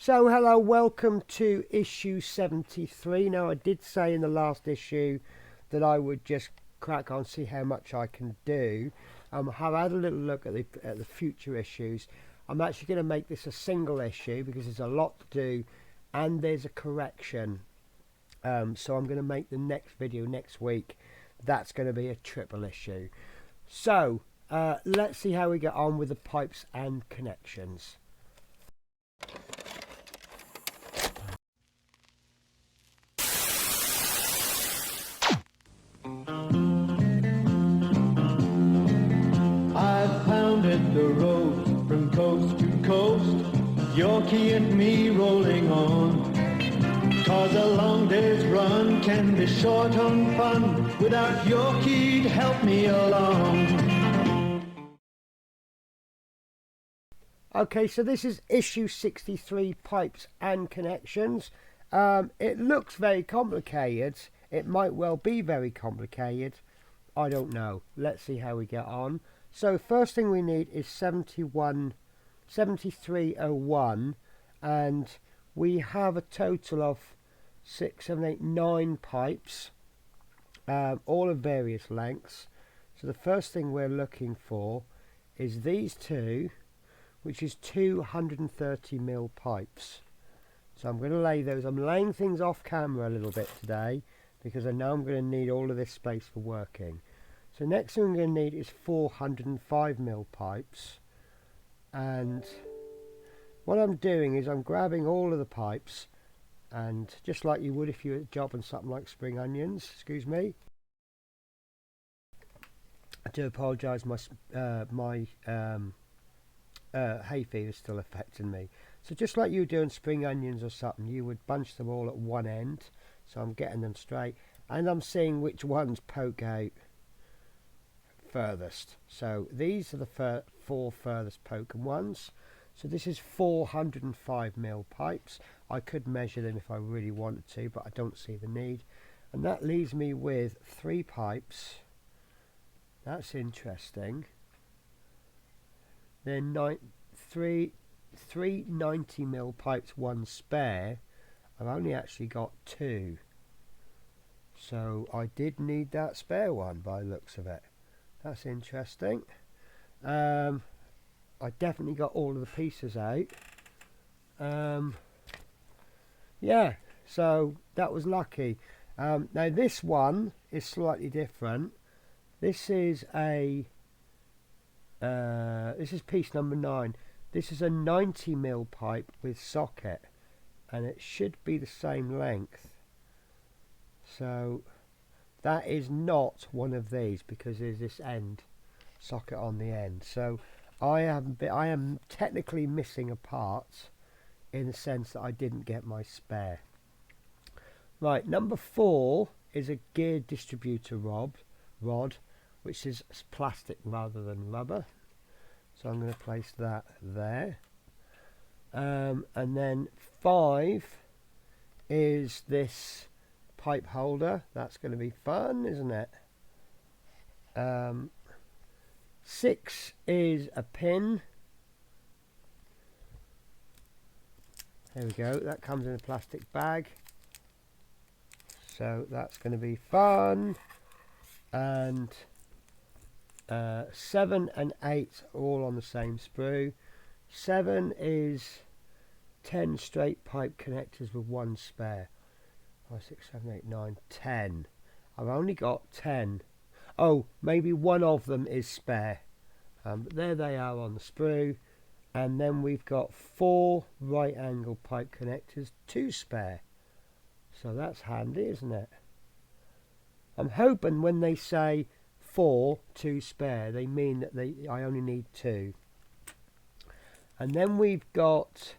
So hello, welcome to issue 73. Now, I did say in the last issue that I would just crack on, see how much I can do. I've had a little look at the future issues. I'm actually going to make this a single issue because there's a lot to do and there's a correction. So I'm going to make the next video next week. That's going to be a triple issue. So let's see how we get on with the pipes and connections. The road from coast to coast, Yorkie and me rolling on. 'Cause a long day's run can be short on fun without Yorkie to help me along. Okay, so this is issue 63, pipes and connections. It looks very complicated. It might well be very complicated. I don't know. Let's see how we get on. So first thing we need is 7301, and we have a total of 6, 7, 8, 9 pipes, all of various lengths. So the first thing we're looking for is these two, which is 230mm pipes. So I'm going to lay those. I'm laying things off camera a little bit today because I know I'm going to need all of this space for working. So next thing we're going to need is 405mm pipes, and what I'm doing is I'm grabbing all of the pipes, and just like you would if you were chopping something like spring onions, excuse me, I do apologise, my hay fever is still affecting me. So just like you were doing spring onions or something, you would bunch them all at one end. So I'm getting them straight and I'm seeing which ones poke out furthest. So these are the four furthest poking ones. So this is 405mm pipes. I could measure them if I really wanted to, but I don't see the need. And that leaves me with 3 pipes. That's interesting. Then 3 90mm pipes, 1 spare. I've only actually got 2. So I did need that spare one by the looks of it. That's interesting. I definitely got all of the pieces out. Yeah, so that was lucky. Now this one is slightly different. This is a this is piece number 9. This is a 90mm pipe with socket, and it should be the same length. So that is not one of these because there's this end socket on the end. So I am technically missing a part in the sense that I didn't get my spare. Right, number 4 is a gear distributor rod, which is plastic rather than rubber. So I'm going to place that there. And then 5 is this pipe holder. That's going to be fun, isn't it? 6 is a pin. There we go. That comes in a plastic bag. So that's going to be fun. And 7 and 8 are all on the same sprue. 7 is 10 straight pipe connectors with 1 spare. 5, 6, 7, 8, 9, 10. I've only got 10. Oh, maybe one of them is spare. But there they are on the sprue. And then we've got 4 right angle pipe connectors, 2 spare. So that's handy, isn't it? I'm hoping when they say 4, 2 spare, they mean that I only need 2. And then we've got,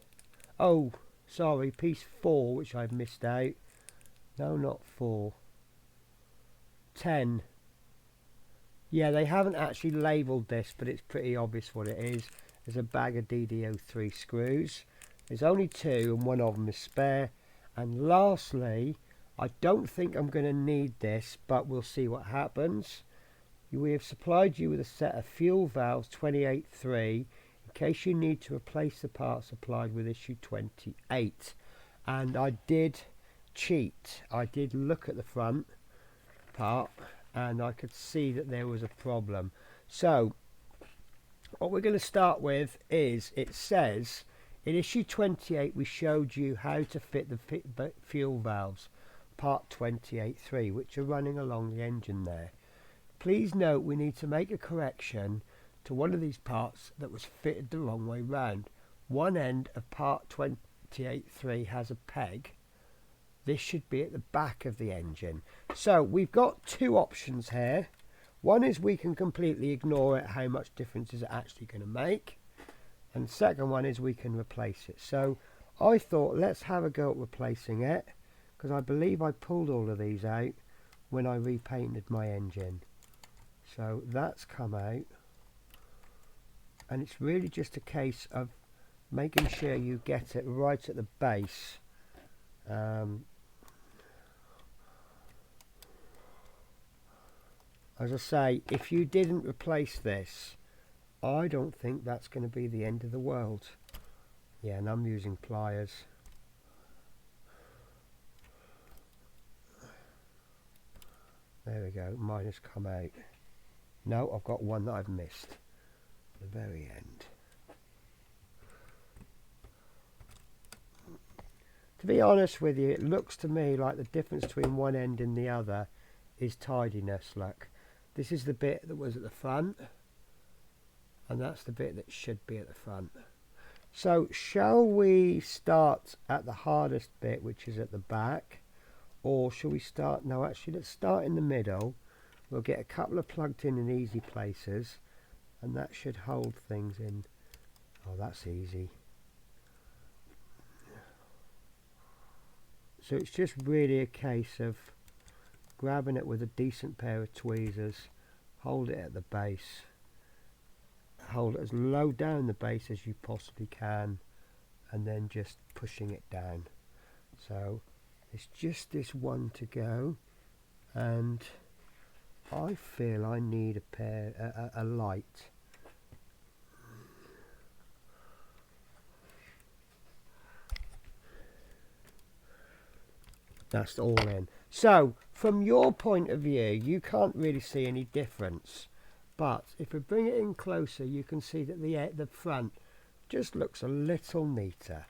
oh, sorry, piece 4, which I've missed out. No, not 4. 10. Yeah, they haven't actually labelled this, but it's pretty obvious what it is. There's a bag of DD03 screws. There's only 2 and one of them is spare. And lastly, I don't think I'm going to need this, but we'll see what happens. We have supplied you with a set of fuel valves 28.3 case you need to replace the part supplied with issue 28. And I did cheat. I did look at the front part and I could see that there was a problem. So what we're going to start with is, it says in issue 28 we showed you how to fit the fuel valves, part 28.3, which are running along the engine there. Please note we need to make a correction to one of these parts that was fitted the wrong way round. One end of part 28.3 has a peg. This should be at the back of the engine. So we've got two options here. One is we can completely ignore it, how much difference is it actually going to make, and the second one is we can replace it. So I thought, let's have a go at replacing it, because I believe I pulled all of these out when I repainted my engine. So that's come out, and it's really just a case of making sure you get it right at the base. As I say, if you didn't replace this, I don't think that's going to be the end of the world. Yeah, and I'm using pliers. There we go, mine has come out. No, I've got one that I've missed at the very end. To be honest with you, it looks to me like the difference between one end and the other is tidiness. Look, this is the bit that was at the front, and that's the bit that should be at the front. So shall we start at the hardest bit, which is at the back, or shall we start, no, actually let's start in the middle. We'll get a couple of plugged in easy places, and that should hold things in. Oh, that's easy. So it's just really a case of grabbing it with a decent pair of tweezers, hold it at the base, hold it as low down the base as you possibly can, and then just pushing it down. So it's just this one to go, and I feel I need a light. That's all in. So from your point of view, you can't really see any difference, but if we bring it in closer, you can see that the front just looks a little neater.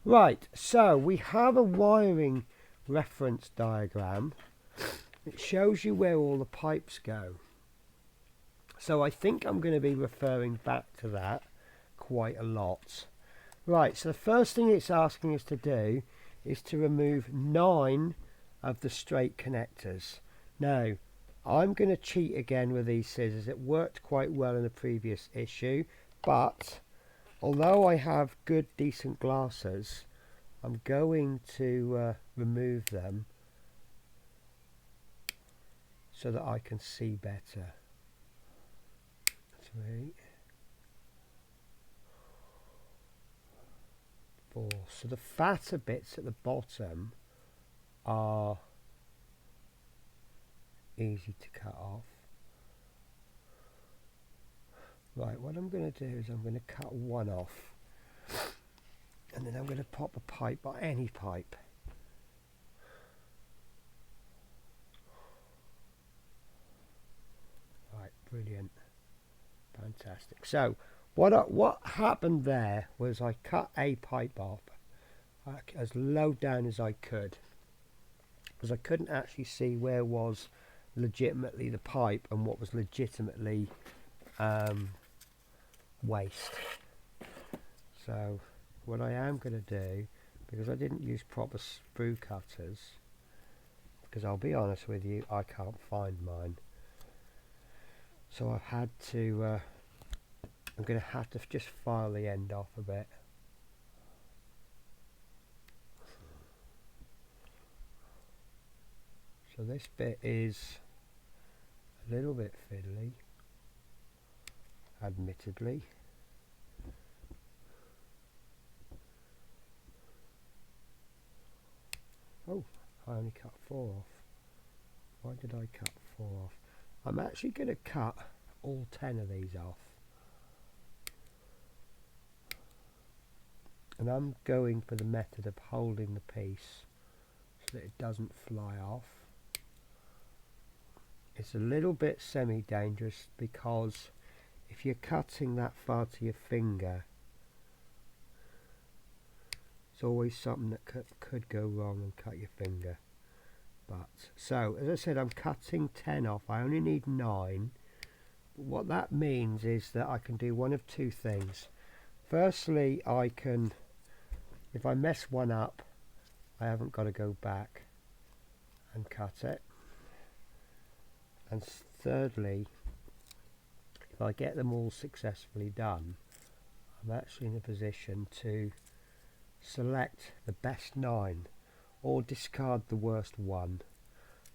Right, so we have a wiring reference diagram. It shows you where all the pipes go. So I think I'm going to be referring back to that quite a lot. Right, so the first thing it's asking us to do is to remove 9 of the straight connectors. Now, I'm going to cheat again with these scissors. It worked quite well in the previous issue, but although I have good, decent glasses, I'm going to remove them so that I can see better. 3, 4. So the fatter bits at the bottom are easy to cut off. Right, what I'm going to do is I'm going to cut one off, and then I'm going to pop a pipe, or any pipe. Right, brilliant, fantastic. So what happened there was I cut a pipe off as low down as I could, because I couldn't actually see where was legitimately the pipe and what was legitimately waste. So what I am going to do, because I didn't use proper sprue cutters, because I'll be honest with you, I can't find mine, so I've had to I'm going to have to just file the end off a bit. So this bit is a little bit fiddly, admittedly. Oh, I only cut 4 off. Why did I cut 4 off? I'm actually going to cut all 10 of these off. and I'm going for the method of holding the piece so that it doesn't fly off. It's a little bit semi-dangerous because if you're cutting that far to your finger, it's always something that could go wrong and cut your finger. But so, as I said, I'm cutting 10 off. I only need 9. But what that means is that I can do one of two things. Firstly, I can, if I mess one up, I haven't got to go back and cut it. And thirdly, if I get them all successfully done, I'm actually in a position to select the best 9 or discard the worst 1.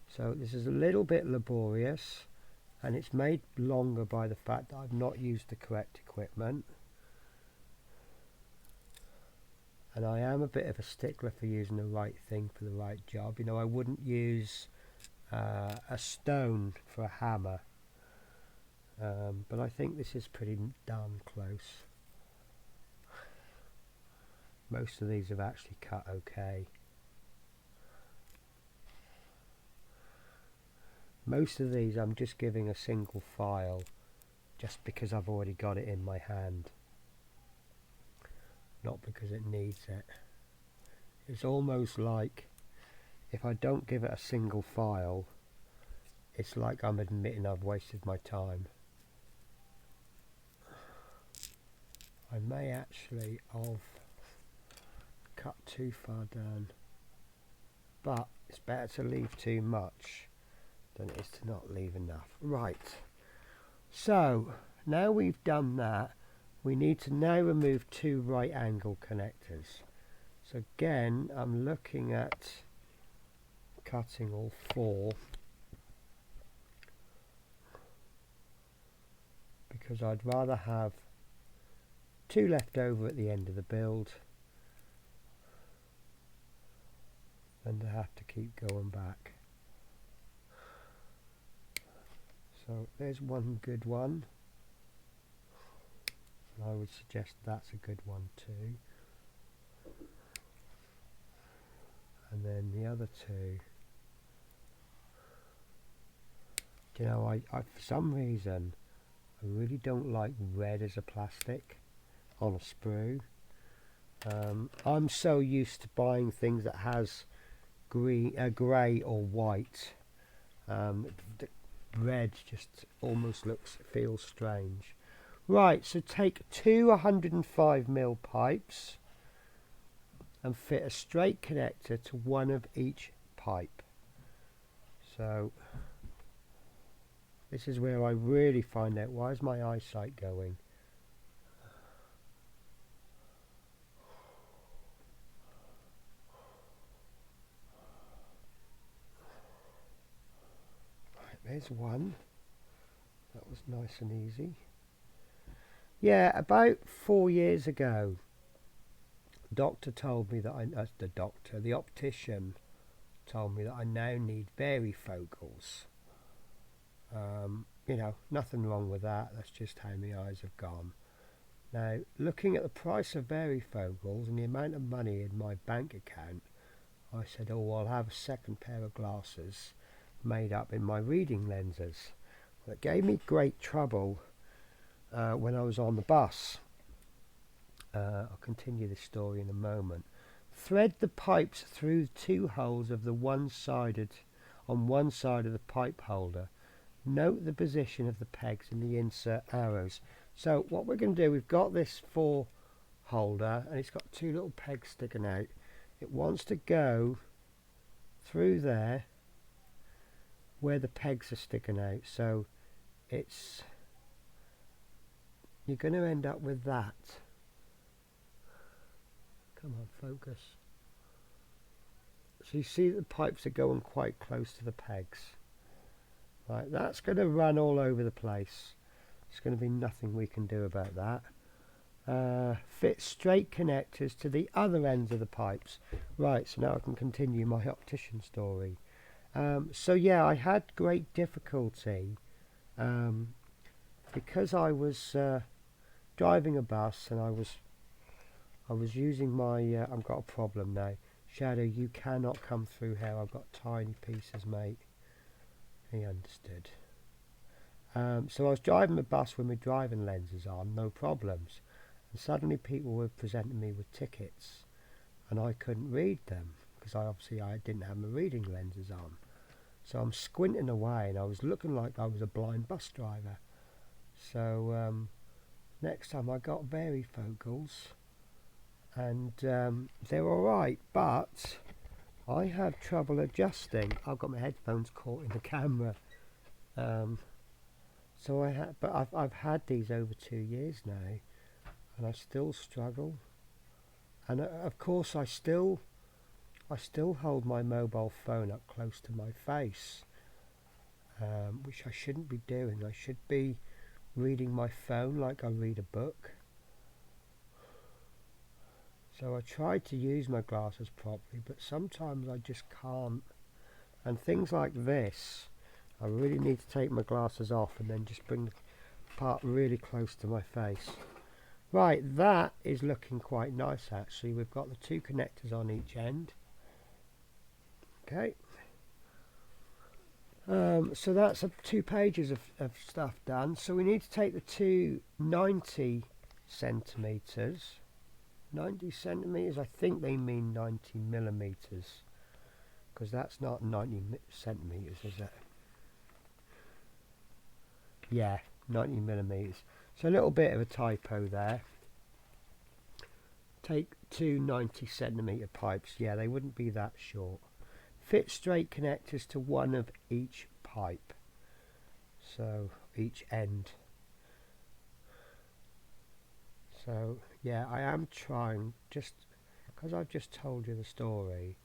So this is a little bit laborious, and it's made longer by the fact that I've not used the correct equipment. And I am a bit of a stickler for using the right thing for the right job. You know, I wouldn't use a stone for a hammer, but I think this is pretty darn close. Most of these have actually cut okay. Most of these I'm just giving a single file just because I've already got it in my hand, not because it needs it. It's almost like if I don't give it a single file, it's like I'm admitting I've wasted my time. I may actually have cut too far down, but it's better to leave too much than it is to not leave enough. Right, so now we've done that, we need to now remove 2 right angle connectors. So again, I'm looking at cutting all 4 because I'd rather have 2 left over at the end of the build than to have to keep going back. So there's one good one, and I would suggest that's a good one too. And then the other 2, you know, I for some reason I really don't like red as a plastic on a sprue. I'm so used to buying things that has grey or white. The red just almost feels strange. Right, so take 2 105mm pipes and fit a straight connector to one of each pipe. So this is where I really find out, why is my eyesight going? Right, there's one. That was nice and easy. Yeah, about 4 years ago, the optician told me that I now need varifocals. You know, nothing wrong with that, that's just how my eyes have gone. Now, looking at the price of varifocals and the amount of money in my bank account, I said, oh, I'll have a second pair of glasses made up in my reading lenses. Well, it gave me great trouble when I was on the bus. I'll continue this story in a moment. Thread the pipes through 2 holes of the on one side of the pipe holder. Note the position of the pegs in the insert arrows. So what we're going to do, we've got this 4 holder and it's got 2 little pegs sticking out. It wants to go through there where the pegs are sticking out. So you're going to end up with that. Come on, focus. So you see the pipes are going quite close to the pegs. Right, that's going to run all over the place. There's going to be nothing we can do about that. Fit straight connectors to the other ends of the pipes. Right, so now I can continue my optician story. So yeah, I had great difficulty because I was driving a bus and I I was using my, I've got a problem now. Shadow, you cannot come through here. I've got tiny pieces, mate. He understood. So I was driving the bus with my driving lenses on, no problems. And suddenly people were presenting me with tickets. And I couldn't read them. Because I didn't have my reading lenses on. So I'm squinting away and I was looking like I was a blind bus driver. So next time I got varifocals. And they're alright, but I have trouble adjusting. I've got my headphones caught in the camera. So I've had these over 2 years now, and I still struggle. And of course, I still hold my mobile phone up close to my face, which I shouldn't be doing. I should be reading my phone like I read a book. So I tried to use my glasses properly, but sometimes I just can't. And things like this, I really need to take my glasses off and then just bring the part really close to my face. Right, that is looking quite nice actually. We've got the 2 connectors on each end. Okay. So that's 2 pages of stuff done. So we need to take the 2 90 centimeters. 90 centimeters, I think they mean 90 millimeters, because that's not 90 centimeters, is it? Yeah, 90 millimeters. So a little bit of a typo there. Take 2 90 centimeter pipes. Yeah, they wouldn't be that short. Fit straight connectors to one of each pipe. So each end. So yeah, I am trying, just because I've just told you the story,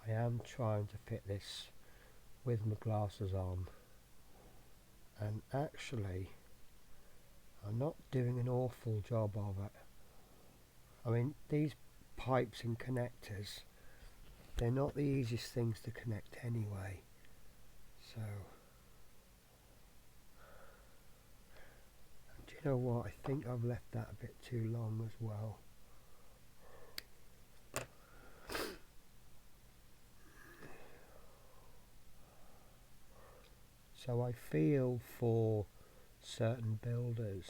I am trying to fit this with my glasses on, and actually I'm not doing an awful job of it. I mean, these pipes and connectors, they're not the easiest things to connect anyway, so do you know what, I think I've left that a bit too long as well. So I feel for certain builders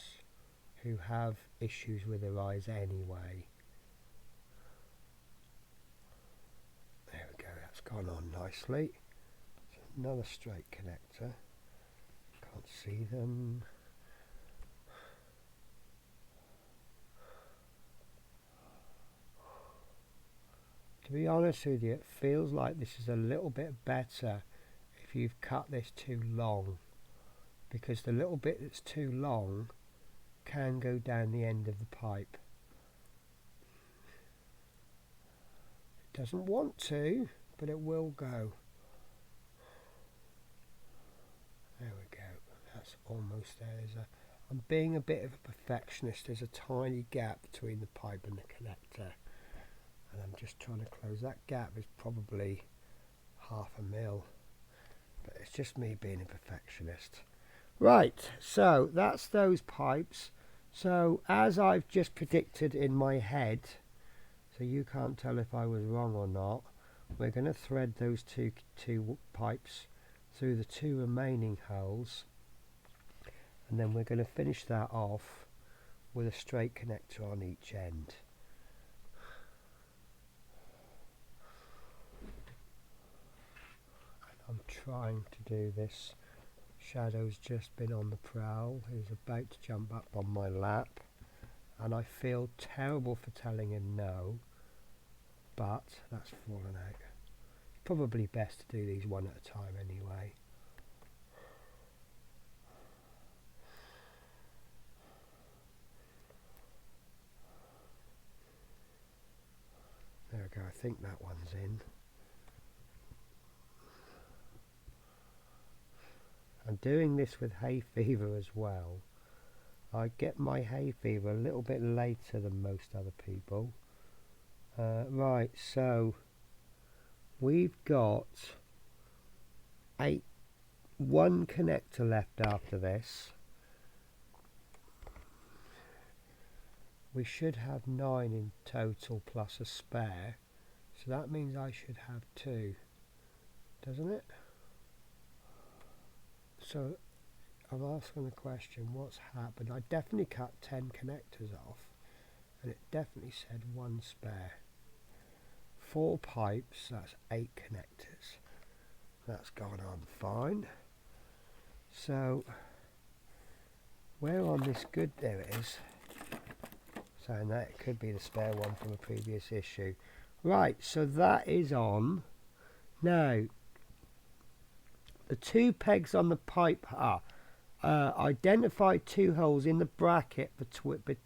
who have issues with their eyes anyway. There we go, that's gone on nicely. So another straight connector. Can't see them. To be honest with you, it feels like this is a little bit better if you've cut this too long, because the little bit that's too long can go down the end of the pipe. It doesn't want to, but it will go. There we go, that's almost there. I'm being a bit of a perfectionist. There's a tiny gap between the pipe and the connector, and I'm just trying to close that gap. Is probably 1/2 mil, but it's just me being a perfectionist. Right, so that's those pipes. So as I've just predicted in my head, so you can't tell if I was wrong or not, we're going to thread those two pipes through the 2 remaining holes, and then we're going to finish that off with a straight connector on each end. I'm trying to do this. Shadow's just been on the prowl. He's about to jump up on my lap, and I feel terrible for telling him no, but that's fallen out. Probably best to do these one at a time anyway. There we go, I think that one's in. I'm doing this with hay fever as well. I get my hay fever a little bit later than most other people. Right, so we've got 1 connector left after this. we should have 9 in total plus a spare, so that means I should have 2, doesn't it? So I'm asking the question, what's happened? I definitely cut 10 connectors off, and it definitely said 1 spare. 4 pipes, that's 8 connectors. That's gone on fine. So where on this good, there it is, saying that it could be the spare one from a previous issue. Right, so that is on. Now the 2 pegs on the pipe are identify 2 holes in the bracket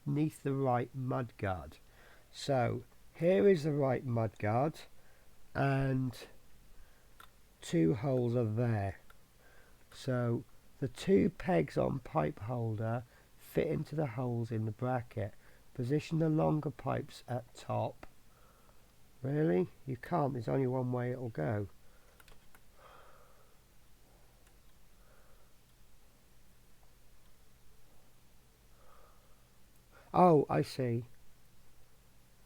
beneath the right mudguard. So here is the right mudguard, and 2 holes are there. So the 2 pegs on pipe holder fit into the holes in the bracket. Position the longer pipes at top. Really? You can't, there's only one way it'll go. Oh, I see.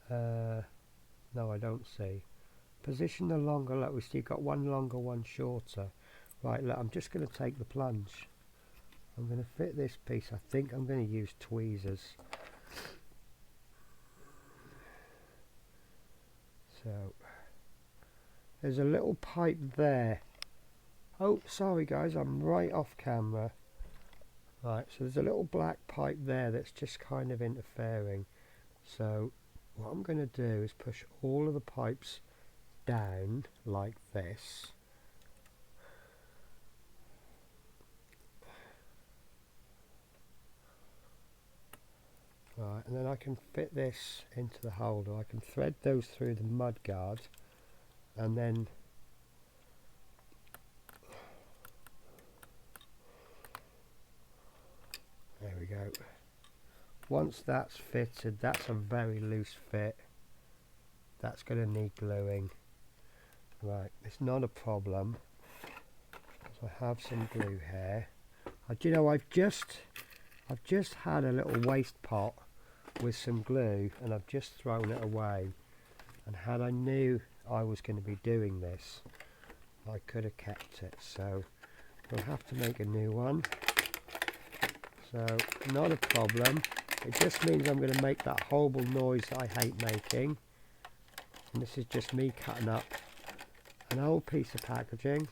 No, I don't see. Position the longer, look, we still got one longer, one shorter. Right, look, I'm just going to take the plunge. I'm going to fit this piece. I think I'm going to use tweezers. So, there's a little pipe there. Oh, sorry guys, I'm right off camera. Right, so there's a little black pipe there that's just kind of interfering. So, what I'm going to do is push all of the pipes down like this. Right, and then I can fit this into the holder. I can thread those through the mudguard, and then there we go. Once that's fitted, that's a very loose fit. That's going to need gluing. Right, it's not a problem. So I have some glue here. Do you know, I've just had a little waste pot with some glue, and I've just thrown it away. And had I knew I was going to be doing this, I could have kept it. So we'll have to make a new one. So not a problem. It just means I'm going to make that horrible noise that I hate making. And this is just me cutting up an old piece of packaging.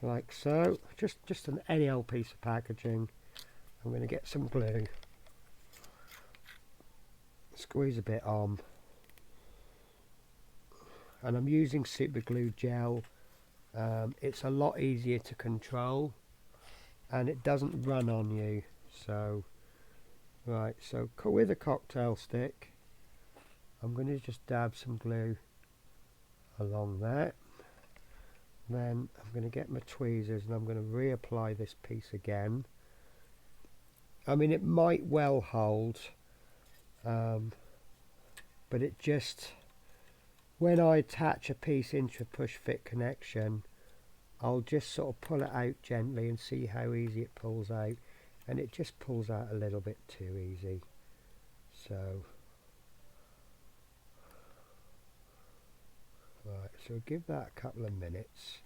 Like so, just any old piece of packaging. I'm going to get some glue, squeeze a bit on, and I'm using super glue gel. It's a lot easier to control, and it doesn't run on you. So right, so with a cocktail stick, I'm going to just dab some glue along there. Then I'm going to get my tweezers and I'm going to reapply this piece again. I mean, it might well hold, but it just, when I attach a piece into a push fit connection, I'll just sort of pull it out gently and see how easy it pulls out, and it just pulls out a little bit too easy. So right, so give that a couple of minutes.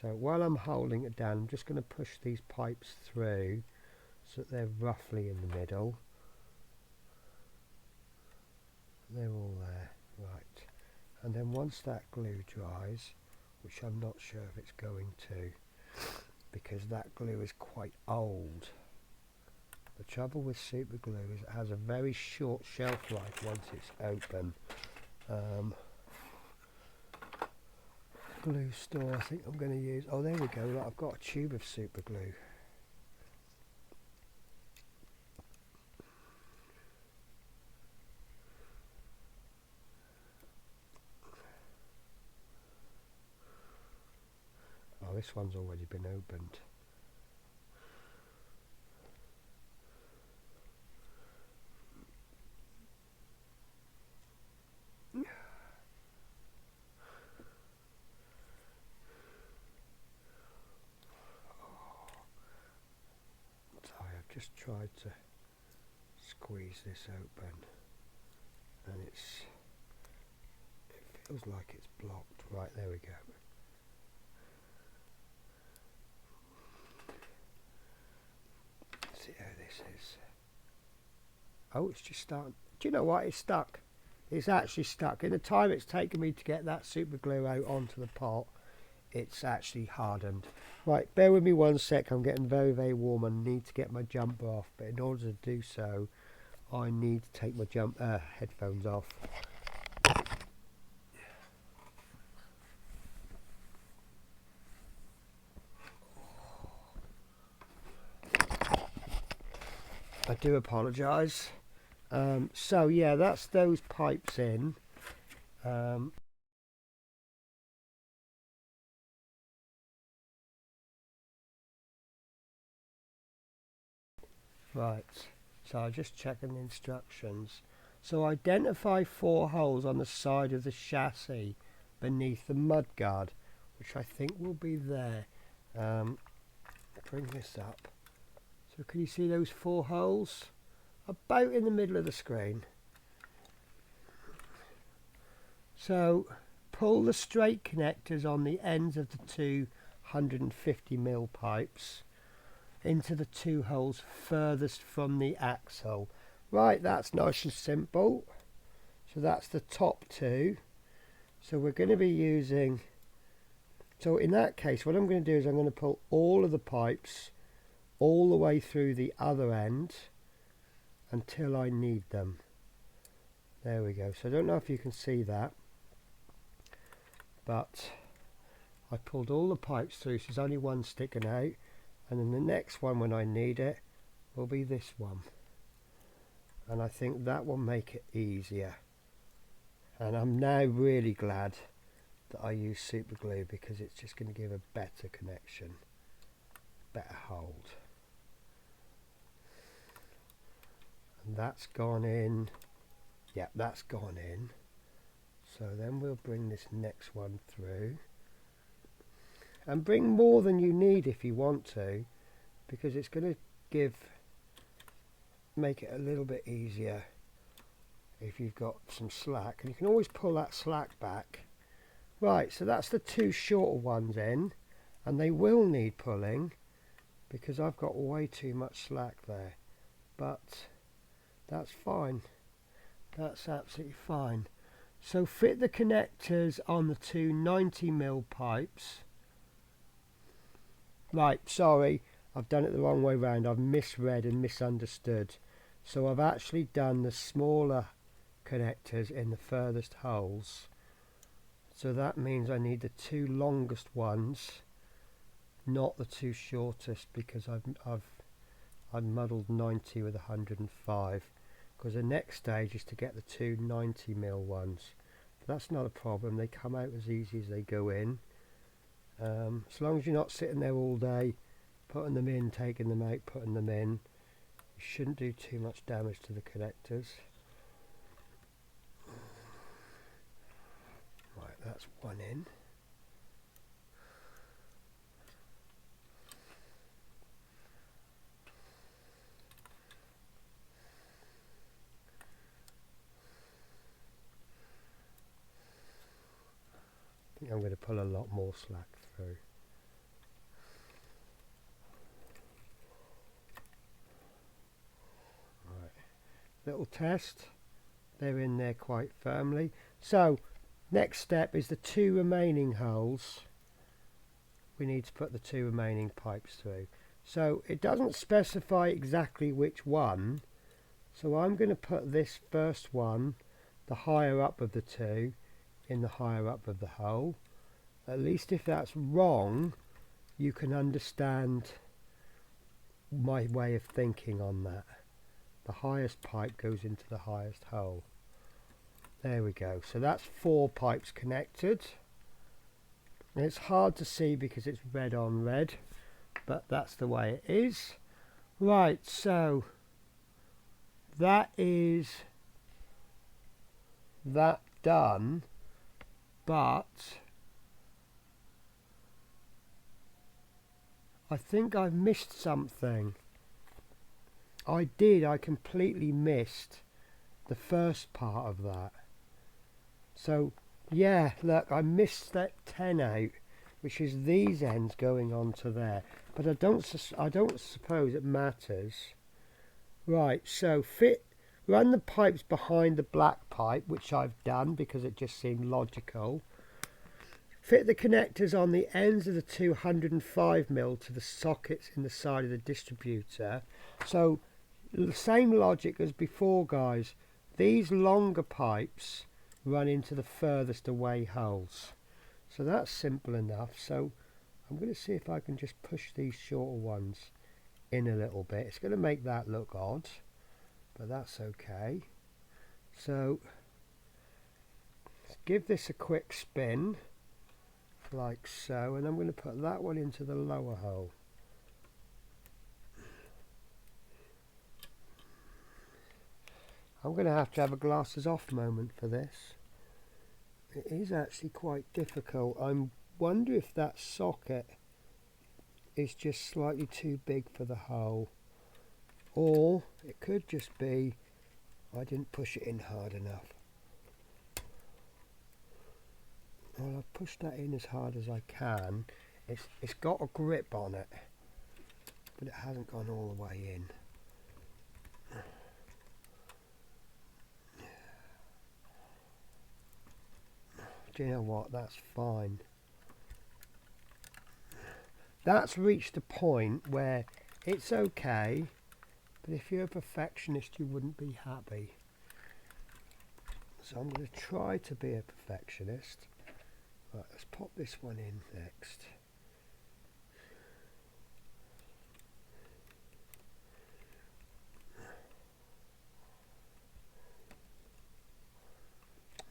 So while I'm holding it down, I'm just going to push these pipes through so that they're roughly in the middle. They're all there, right. And then once that glue dries, which I'm not sure if it's going to, because that glue is quite old. The trouble with super glue is it has a very short shelf life once it's open. Glue store, I think I'm going to use, oh there we go, look, I've got a tube of super glue. Oh, this one's already been opened. just tried to squeeze this open and it feels like it's blocked. Right, there we go. See how this is. Oh, it's just starting. Do you know what? It's stuck. It's actually stuck. In the time it's taken me to get that super glue out onto the pot, it's actually hardened. Right, bear with me one sec. I'm getting very, very warm. I need to get my jumper off, but in order to do so, I need to take my headphones off. I do apologise. So yeah, that's those pipes in. Right, so I'm just checking the instructions. So identify 4 holes on the side of the chassis beneath the mudguard, which I think will be there. Bring this up. So can you see those 4 holes? About in the middle of the screen. So pull the straight connectors on the ends of the 250mm pipes into the 2 holes furthest from the axle. Right, that's nice and simple. So that's the top 2. So we're going to be using, so in that case what I'm going to do is I'm going to pull all of the pipes all the way through the other end until I need them. There we go. So I don't know if you can see that, but I pulled all the pipes through, so there's only one sticking out, and then the next one when I need it will be this one, and I think that will make it easier. And I'm now really glad that I use super glue, because it's just going to give a better connection, better hold. And that's gone in. Yep, that's gone in. So then we'll bring this next one through, and bring more than you need if you want to, because it's going to make it a little bit easier if you've got some slack, and you can always pull that slack back. Right, so that's the 2 shorter ones in, and they will need pulling because I've got way too much slack there, but that's fine. That's absolutely fine. So fit the connectors on the 2 90mm pipes. Right, sorry, I've done it the wrong way round. I've misread and misunderstood. So I've actually done the smaller connectors in the furthest holes. So that means I need the 2 longest ones, not the 2 shortest, because I've muddled 90 with 105. Because the next stage is to get the 2 90mm ones. But that's not a problem. They come out as easy as they go in. As long as you're not sitting there all day putting them in, taking them out, putting them in, you shouldn't do too much damage to the connectors. Right, that's one in. I think I'm going to pull a lot more slack through. Right, little test. They're in there quite firmly. So next step is the 2 remaining holes. We need to put the 2 remaining pipes through. So it doesn't specify exactly which one. So I'm going to put this first one, the higher up of the 2, in the higher up of the hole. At least if that's wrong, you can understand my way of thinking on that. The highest pipe goes into the highest hole. There we go. So that's 4 pipes connected. And it's hard to see because it's red on red, but that's the way it is. Right, so that is that done, but I think I've missed something. I did. I completely missed the first part of that. So yeah, look, I missed that 10 out, which is these ends going on to there. But I don't suppose it matters. Right, so run the pipes behind the black pipe, which I've done because it just seemed logical. Fit the connectors on the ends of the 205mm to the sockets in the side of the distributor. So the same logic as before, guys. These longer pipes run into the furthest away holes. So that's simple enough. So I'm going to see if I can just push these shorter ones in a little bit. It's going to make that look odd, but that's okay. So let's give this a quick spin like so, and I'm going to put that one into the lower hole. I'm going to have a glasses off moment for this. It is actually quite difficult. I wonder if that socket is just slightly too big for the hole, or it could just be I didn't push it in hard enough. Well, I've pushed that in as hard as I can. It's got a grip on it, but it hasn't gone all the way in. Do you know what? That's fine. That's reached a point where it's okay, but if you're a perfectionist, you wouldn't be happy. So I'm going to try to be a perfectionist. Right, let's pop this one in next.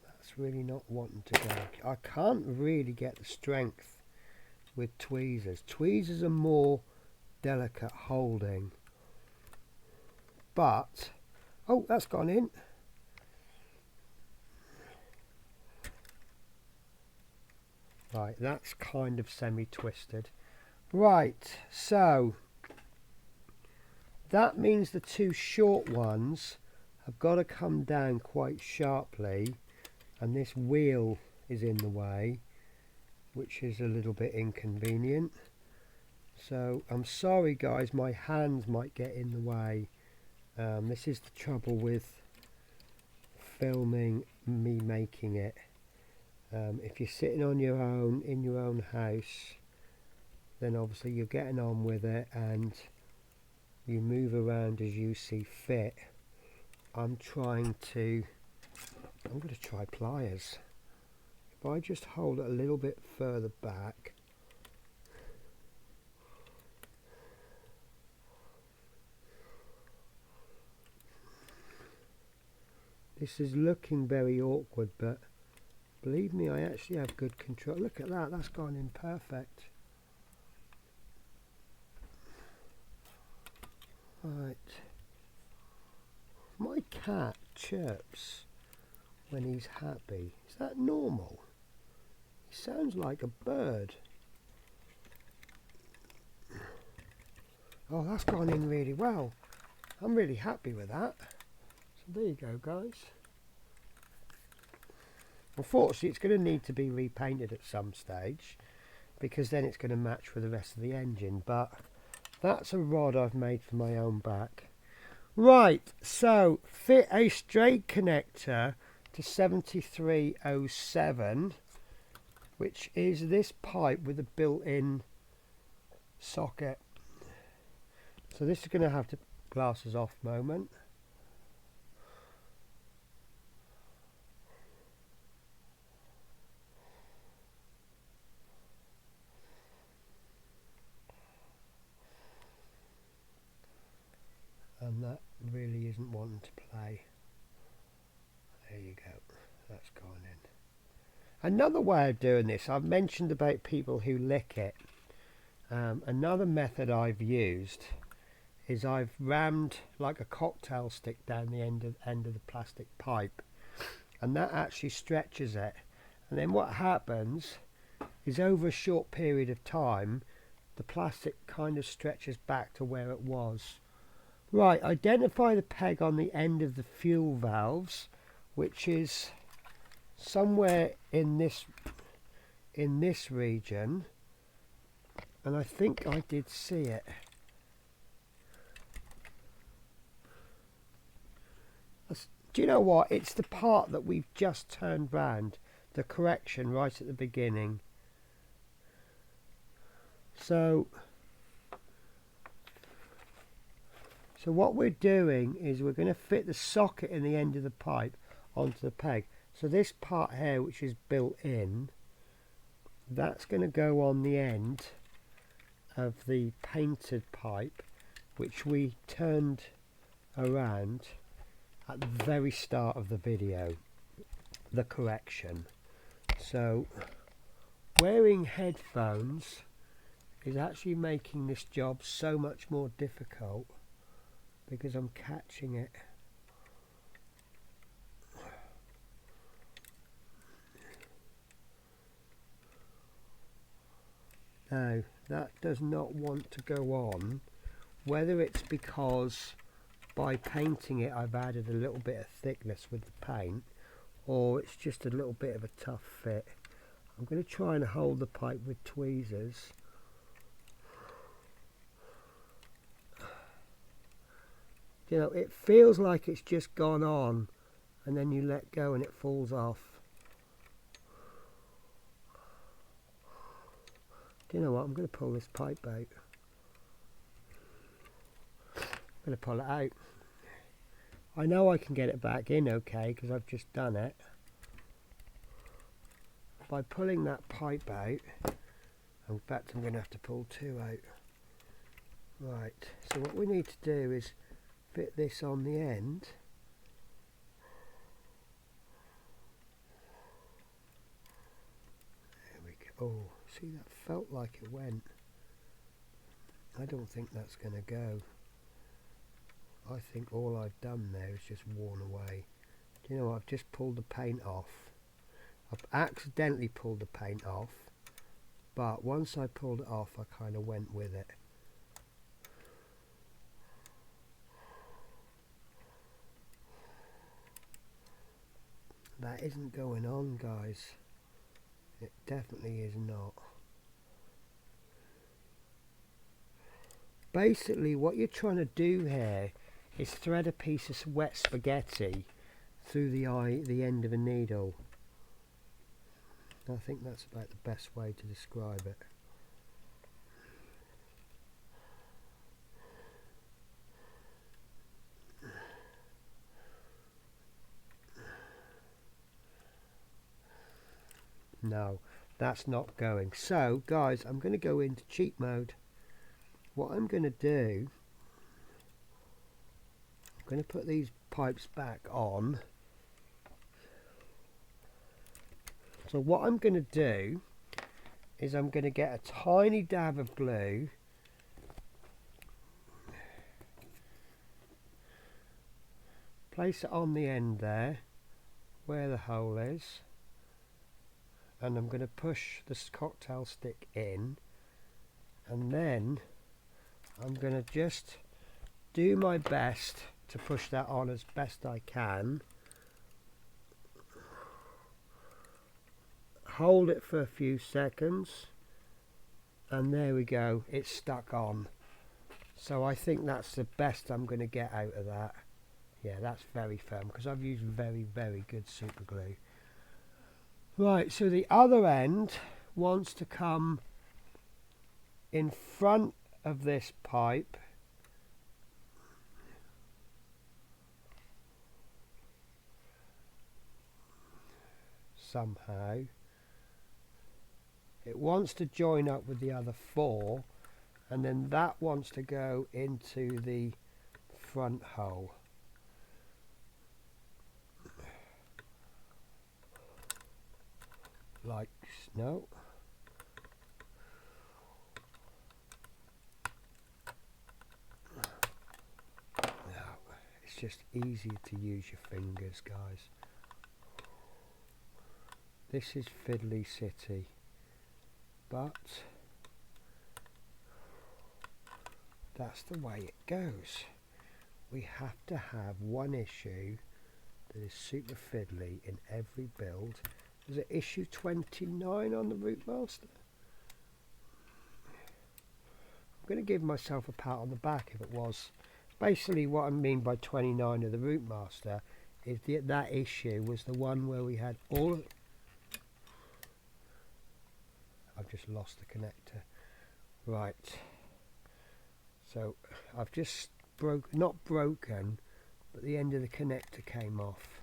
That's really not wanting to go. I can't really get the strength with tweezers. Tweezers are more delicate holding. But, oh, that's gone in. Right, that's kind of semi-twisted. Right, so that means the two short ones have got to come down quite sharply, and this wheel is in the way, which is a little bit inconvenient. So I'm sorry guys, my hands might get in the way. This is the trouble with filming me making it. If you're sitting on your own in your own house, then obviously you're getting on with it and you move around as you see fit. I'm going to try pliers. If I just hold it a little bit further back, this is looking very awkward, but believe me, I actually have good control. Look at that, that's gone in perfect. Right. My cat chirps when he's happy. Is that normal? He sounds like a bird. Oh, that's gone in really well. I'm really happy with that. So there you go, guys. Unfortunately, it's going to need to be repainted at some stage, because then it's going to match with the rest of the engine. But that's a rod I've made for my own back. Right, so fit a straight connector to 7307, which is this pipe with a built-in socket. So this is going to have to glasses off moment. And that really isn't wanting to play. There you go, that's gone in. Another way of doing this, I've mentioned about people who lick it. Another method I've used is I've rammed like a cocktail stick down the end of the plastic pipe, and that actually stretches it. And then what happens is, over a short period of time, the plastic kind of stretches back to where it was. Right, identify the peg on the end of the fuel valves, which is somewhere in this region, and I think I did see it. Do you know what? It's the part that we've just turned round, the correction right at the beginning. So what we're doing is we're going to fit the socket in the end of the pipe onto the peg. So this part here, which is built in, that's going to go on the end of the painted pipe, which we turned around at the very start of the video, the correction. So wearing headphones is actually making this job so much more difficult because I'm catching it. Now that does not want to go on, whether it's because by painting it I've added a little bit of thickness with the paint, or it's just a little bit of a tough fit. I'm going to try and hold the pipe with tweezers. You know, it feels like it's just gone on and then you let go and it falls off. Do you know what? I'm going to pull this pipe out. I'm going to pull it out. I know I can get it back in okay because I've just done it. By pulling that pipe out, in fact I'm going to have to pull two out. Right, so what we need to do is fit this on the end. There we go. Oh, see, that felt like it went. I don't think that's going to go. I think all I've done there is just worn away. Do you know what? I've just pulled the paint off. I've accidentally pulled the paint off, but once I pulled it off I kind of went with it. That isn't going on, guys. It definitely is not. Basically what you're trying to do here is thread a piece of wet spaghetti through the end of a needle. I think that's about the best way to describe it. No, that's not going. So guys, I'm going to go into cheat mode. What I'm going to do, I'm going to put these pipes back on. So what I'm going to do is I'm going to get a tiny dab of glue, place it on the end there where the hole is, and I'm going to push this cocktail stick in, and then I'm going to just do my best to push that on as best I can. Hold it for a few seconds, and there we go, it's stuck on. So I think that's the best I'm going to get out of that. Yeah, that's very firm because I've used very, very good super glue. Right, so the other end wants to come in front of this pipe somehow. It wants to join up with the other four, and then that wants to go into the front hole. Like, no. No, it's just easy to use your fingers, guys. This is Fiddly City, but that's the way it goes. we have to have one issue that is super fiddly in every build. Is it issue 29 on the Rootmaster? I'm going to give myself a pat on the back if it was. Basically what I mean by 29 of the Rootmaster is that issue was the one where we had all of... I've just lost the connector. Right. So I've just not broken, but the end of the connector came off.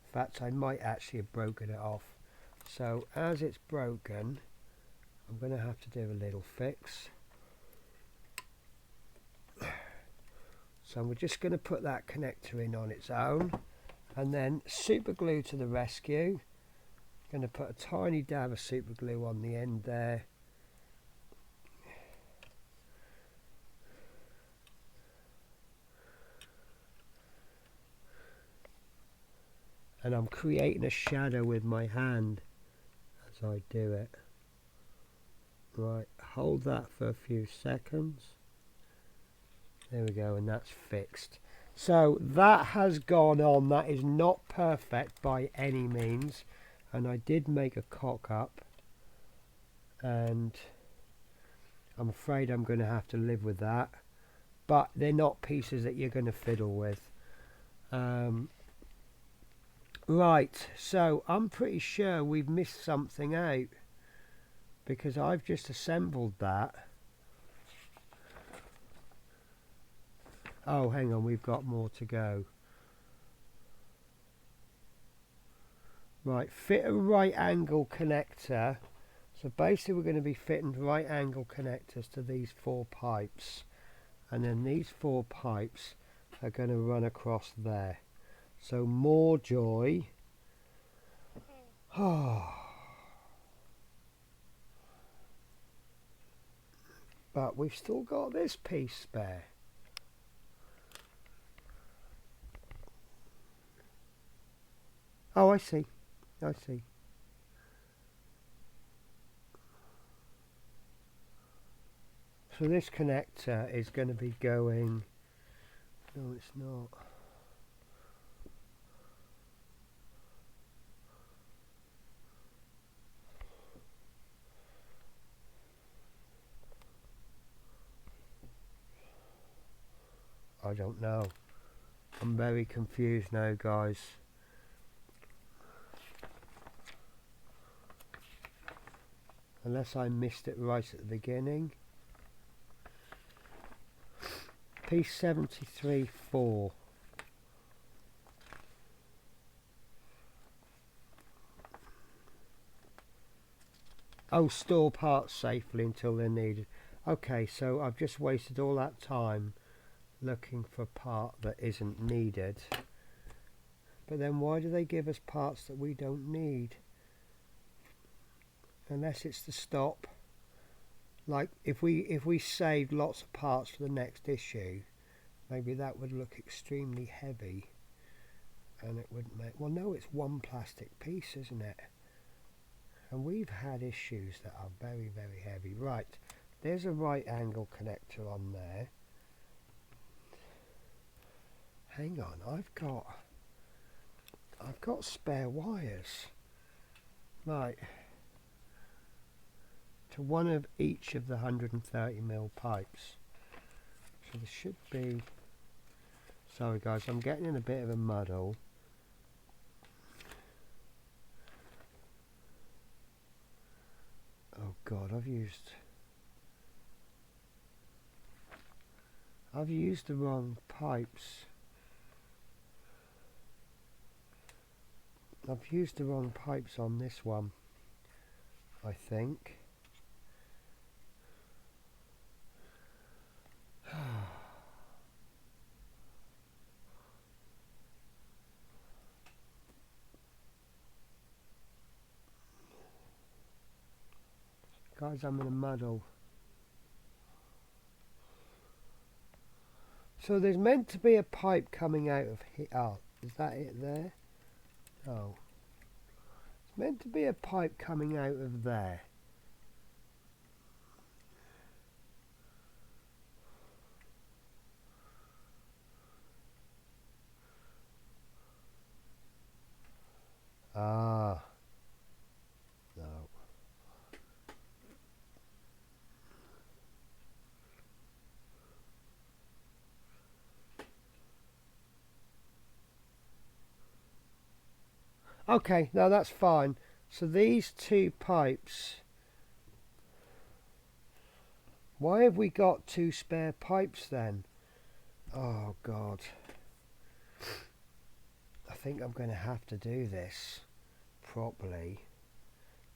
In fact, I might actually have broken it off. So as it's broken, I'm going to have to do a little fix. So we're just going to put that connector in on its own, and then super glue to the rescue. Going to put a tiny dab of super glue on the end there. And I'm creating a shadow with my hand as I do it. Right, hold that for a few seconds. There we go, and that's fixed. So that has gone on. That is not perfect by any means, and I did make a cock up, and I'm afraid I'm going to have to live with that, but they're not pieces that you're going to fiddle with. Right, so I'm pretty sure we've missed something out, because I've just assembled that. Oh, hang on, we've got more to go. Right, fit a right angle connector. So basically we're going to be fitting right angle connectors to these 4 pipes. And then these 4 pipes are going to run across there. So more joy. But we've still got this piece spare. Oh, I see. I see. So this connector is going to be going... No, it's not. I don't know. I'm very confused now, guys. Unless I missed it right at the beginning. Piece 73-4. Oh, store parts safely until they're needed. Okay, so I've just wasted all that time looking for a part that isn't needed. But then why do they give us parts that we don't need? Unless it's to stop. Like if we saved lots of parts for the next issue, maybe that would look extremely heavy, and it wouldn't make... Well, no, it's one plastic piece, isn't it? And we've had issues that are very, very heavy. Right, there's a right angle connector on there. Hang on, I've got spare wires. Right. To one of each of the 130mm pipes. So there should be... Sorry guys, I'm getting in a bit of a muddle. Oh god, I've used the wrong pipes. I've used the wrong pipes on this one, I think. Guys, I'm in a muddle. So there's meant to be a pipe coming out of here. Oh, is that it there? Oh. It's meant to be a pipe coming out of there. Okay, no, that's fine. So these two pipes, why have we got two spare pipes then? Oh God, I think I'm going to have to do this properly,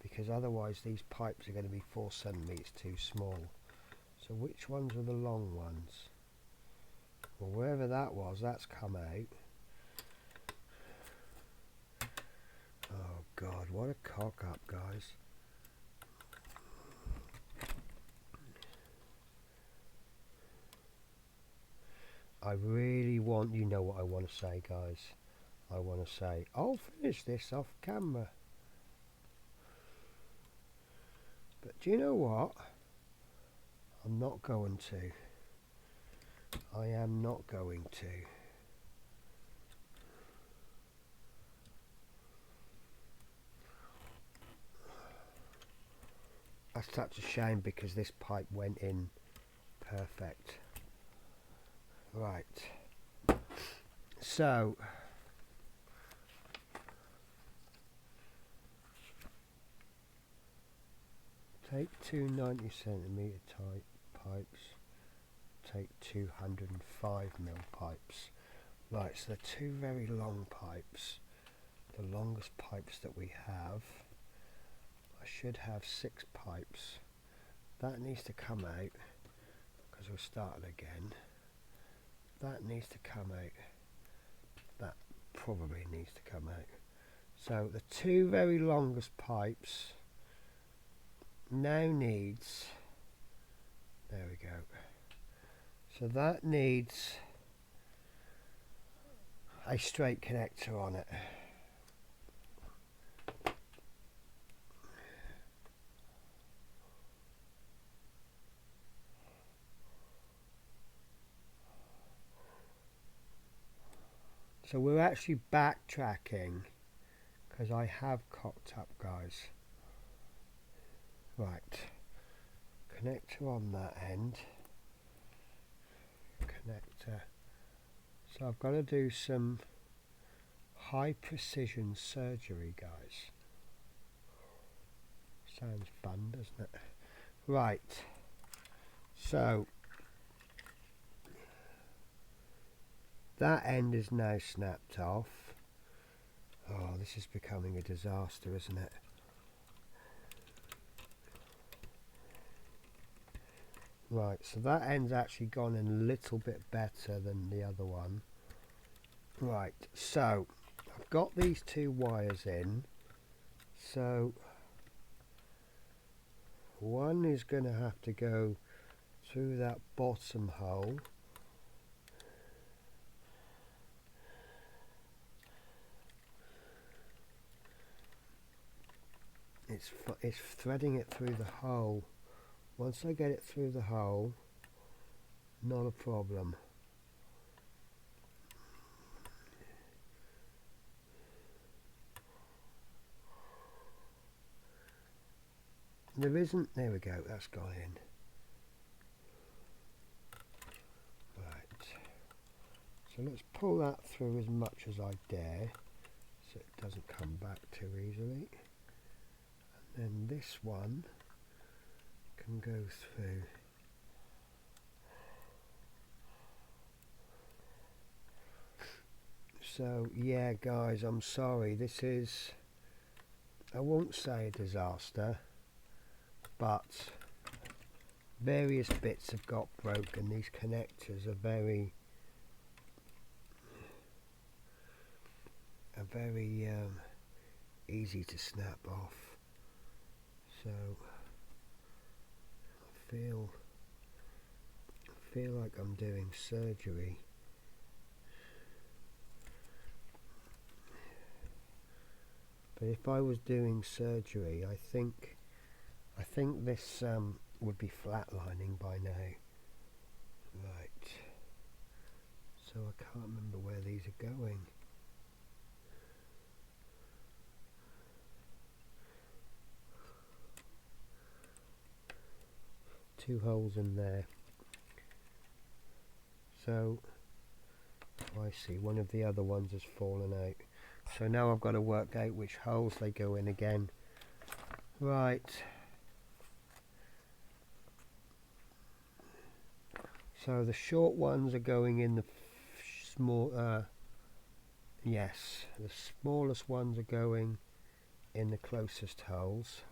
because otherwise these pipes are going to be 4 centimeters too small. So which ones are the long ones? Well, wherever that was, that's come out. Oh God, what a cock up, guys. I really want, you know what I want to say, guys. I want to say, I'll finish this off camera. But do you know what? I'm not going to. I am not going to. That's such a shame, because this pipe went in perfect. Right. So take two 90 centimeter type pipes. Take 205 mil pipes. Right, so the two very long pipes, the longest pipes that we have. I should have 6 pipes. That needs to come out, because we're starting again. That needs to come out. That probably needs to come out. So the two very longest pipes now needs, there we go. So that needs a straight connector on it. So we're actually backtracking, because I have cocked up, guys. Right, connector on that end, connector. So I've got to do some high precision surgery, guys. Sounds fun, doesn't it? Right, so that end is now snapped off. Oh, this is becoming a disaster, isn't it? Right, so that end's actually gone in a little bit better than the other one. Right, so I've got these two wires in. So one is going to have to go through that bottom hole. It's threading it through the hole. Once I get it through the hole, not a problem. There isn't, there we go, that's gone in. Right, so let's pull that through as much as I dare, so it doesn't come back too easily. And then this one can go through. So yeah, guys, I'm sorry, this is, I won't say a disaster, but various bits have got broken. These connectors are very easy to snap off. So I feel like I'm doing surgery. But if I was doing surgery, I think this would be flatlining by now. Right. So I can't remember where these are going. Two holes in there. So I see one of the other ones has fallen out. So now I've got to work out which holes they go in again. Right. So the short ones are going in the small, yes, the smallest ones are going in the closest holes.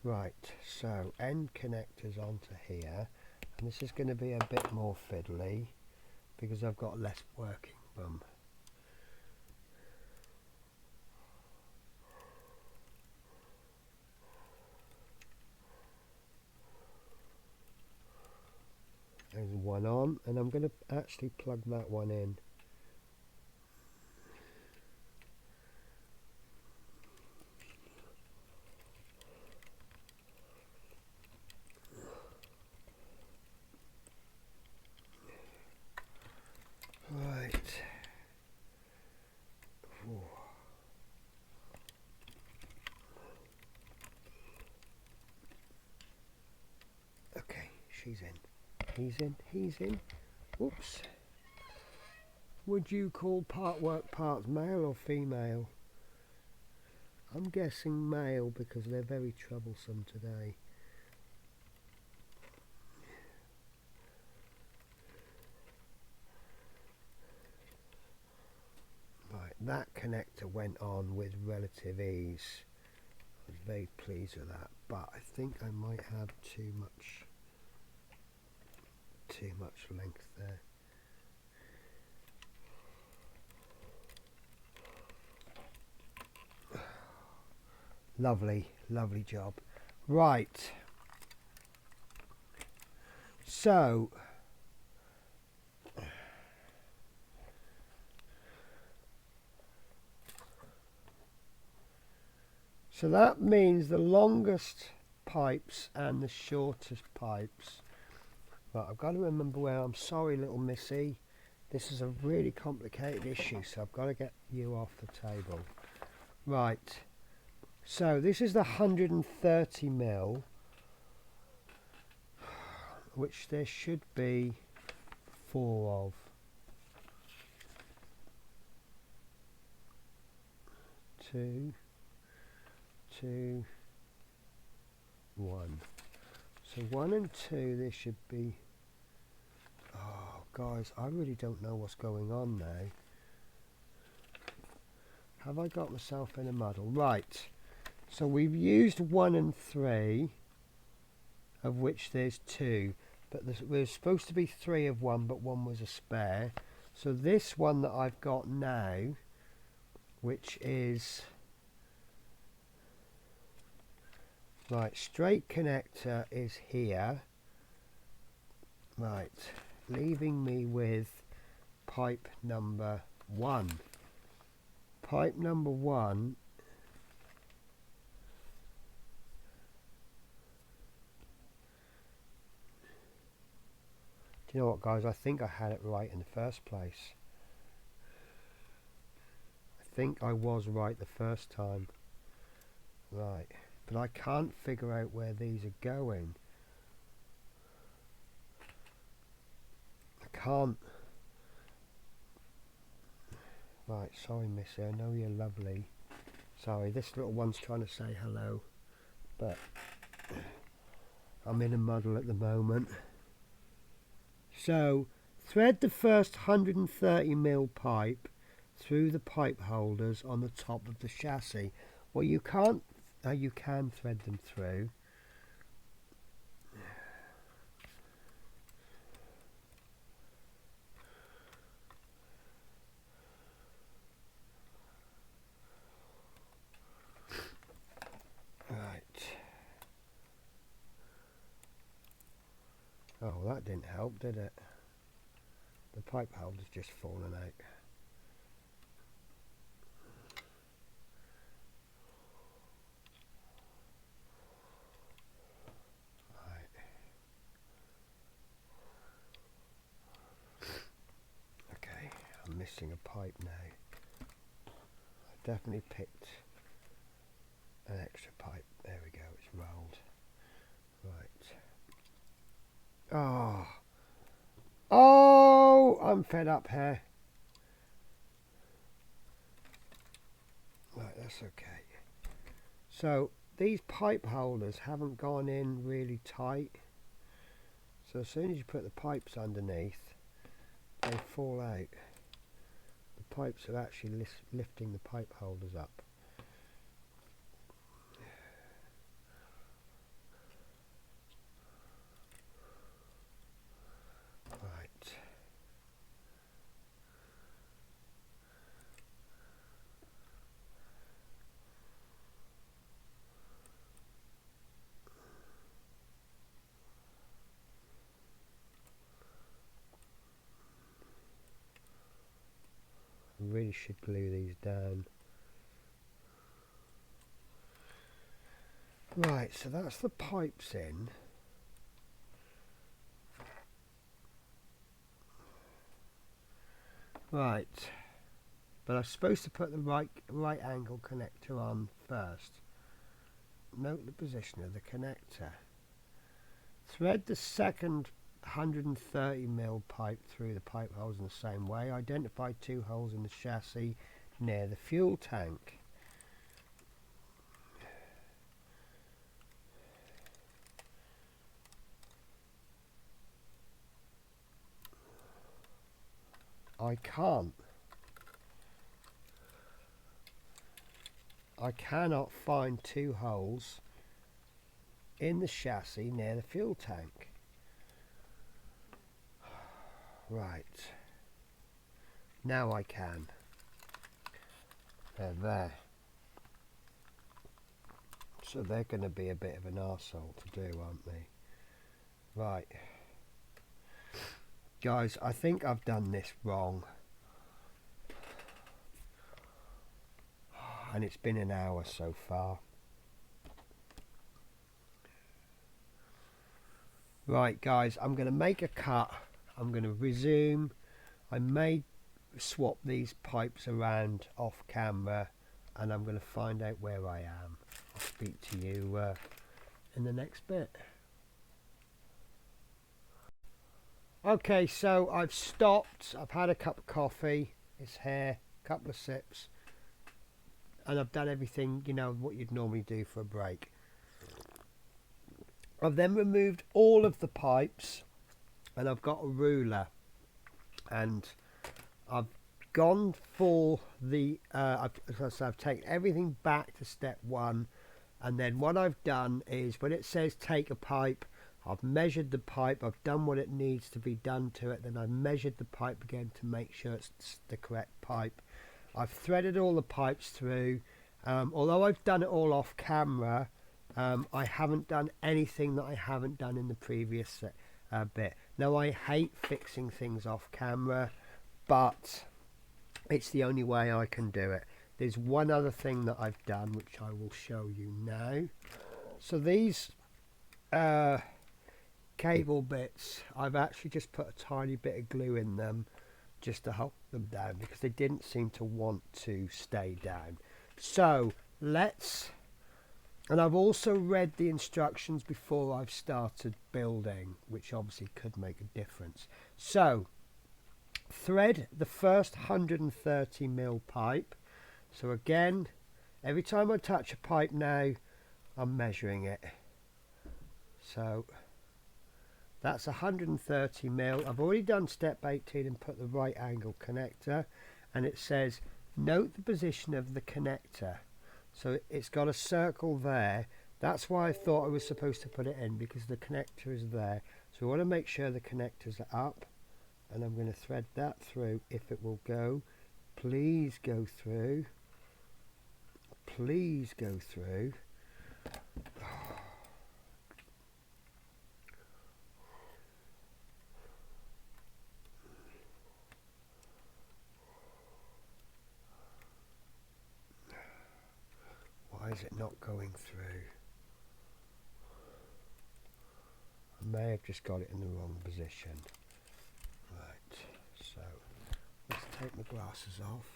Right, so end connectors onto here, and this is going to be a bit more fiddly because I've got less working room. There's one on, and I'm going to actually plug that one in. Right. Ooh. Okay, she's in. He's in, he's in. Whoops. Would you call part work parts male or female? I'm guessing male because they're very troublesome today. Right, that connector went on with relative ease. I was very pleased with that, but I think I might have too much length there. Lovely, lovely job. Right. So that means the longest pipes and the shortest pipes. Right, I've got to remember where. I'm sorry, little missy. This is a really complicated issue, so I've got to get you off the table. Right. So this is the 130 mil, which there should be 4 of. 2, 2, 1. So 1 and 2, there should be. Oh, guys, I really don't know what's going on now. Have I got myself in a muddle? Right. So we've used 1 and 3, of which there's 2. But there's supposed to be 3 of 1, but 1 was a spare. So this one that I've got now, which is right, straight connector is here. Right, leaving me with pipe number 1. Pipe number 1 do you know what, guys? I think I had it right in the first place. I think I was right the first time. Right, but I can't figure out where these are going. I can't. Right, sorry missy, I know you're lovely. Sorry, this little one's trying to say hello, but I'm in a muddle at the moment. So, thread the first 130 mil pipe through the pipe holders on the top of the chassis. Well, you can't, you can thread them through. Right. Oh, that didn't help, did it? The pipe holder's just fallen out. Right. Okay, I'm missing a pipe now. I definitely picked an extra pipe. There we go, it's rolled. Right. Oh, I'm fed up here. That's okay. So these pipe holders haven't gone in really tight. So as soon as you put the pipes underneath, they fall out. The pipes are actually lifting the pipe holders up. Right. I really should glue these down. Right, so that's the pipes in. Right, but I'm supposed to put the right angle connector on first. Note the position of the connector. Thread the second 130mm pipe through the pipe holes in the same way. Identify 2 holes in the chassis near the fuel tank. I cannot find 2 holes in the chassis near the fuel tank. Right, now I can. They're there. So they're going to be a bit of an arsehole to do, aren't they? Right. Guys, I think I've done this wrong. And it's been an hour so far. Right, guys, I'm going to make a cut. I'm going to resume. I may swap these pipes around off camera, and I'm going to find out where I am. I'll speak to you in the next bit. Okay, so I've stopped. I've had a cup of coffee. It's here, a couple of sips, and I've done everything, you know, what you'd normally do for a break. I've then removed all of the pipes, and I've got a ruler, and I've gone for the I've taken everything back to step 1, and then what I've done is, when it says take a pipe, I've measured the pipe, I've done what it needs to be done to it, then I've measured the pipe again to make sure it's the correct pipe. I've threaded all the pipes through. Although I've done it all off camera, I haven't done anything that I haven't done in the previous bit. Now, I hate fixing things off camera, but it's the only way I can do it. There's one other thing that I've done, which I will show you now. So these cable bits, I've actually just put a tiny bit of glue in them just to hold them down, because they didn't seem to want to stay down. So let's, and I've also read the instructions before I've started building, which obviously could make a difference. So thread the first 130mm pipe. So again, every time I touch a pipe now, I'm measuring it. So that's 130mm. I've already done step 18 and put the right angle connector, and it says note the position of the connector. So it's got a circle there. That's why I thought I was supposed to put it in, because the connector is there. So we want to make sure the connectors are up, and I'm going to thread that through. If it will go, please go through. Please go through. Why is it not going through? I may have just got it in the wrong position. Right, so let's take my glasses off.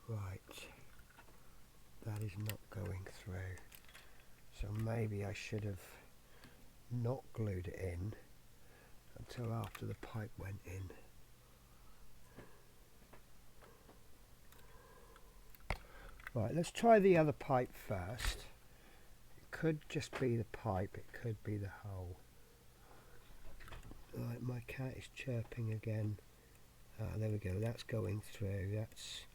Right, that is not going through. So maybe I should have not glued it in. until after the pipe went in. Right, let's try the other pipe first. It could just be the pipe, it could be the hole. Right, my cat is chirping again. Ah, there we go, that's going through. That's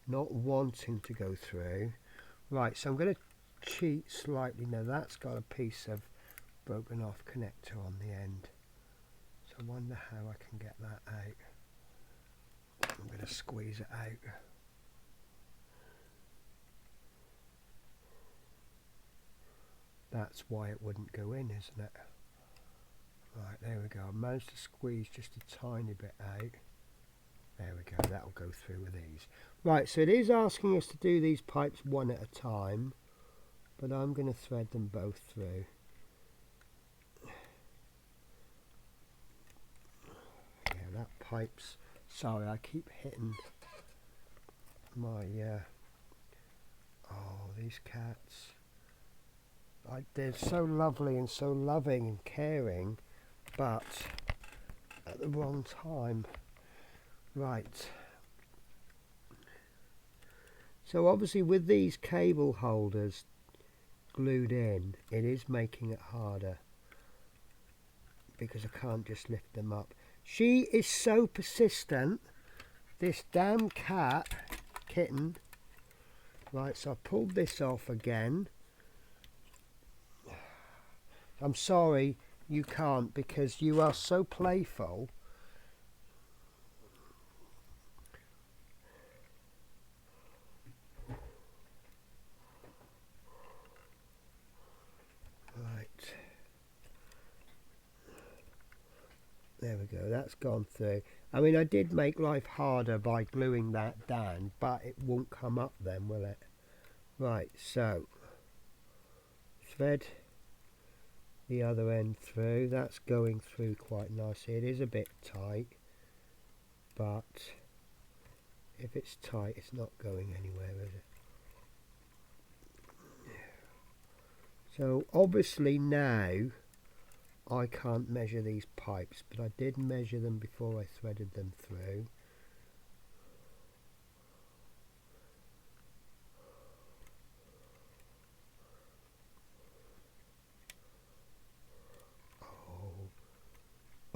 not wanting to go through. Right, so I'm going to cheat slightly. Now that's got a piece of broken off connector on the end. So I wonder how I can get that out. I'm going to squeeze it out. That's why it wouldn't go in, isn't it? Right, there we go. I managed to squeeze just a tiny bit out. There we go, that'll go through with ease. Right, so it is asking us to do these pipes one at a time, but I'm going to thread them both through. Yeah, that pipe's... Sorry, I keep hitting my... Oh, these cats. They're so lovely and so loving and caring, but at the wrong time. Right. So obviously with these cable holders glued in, it is making it harder because I can't just lift them up. She is so persistent, this damn kitten. Right, so I pulled this off again. I'm sorry you can't because you are so playful. Right. There we go, that's gone through. I mean, I did make life harder by gluing that down, but it won't come up then, will it? Right, so thread the other end through. That's going through quite nicely. It is a bit tight, but if it's tight it's not going anywhere, is it? So obviously now I can't measure these pipes, but I did measure them before I threaded them through.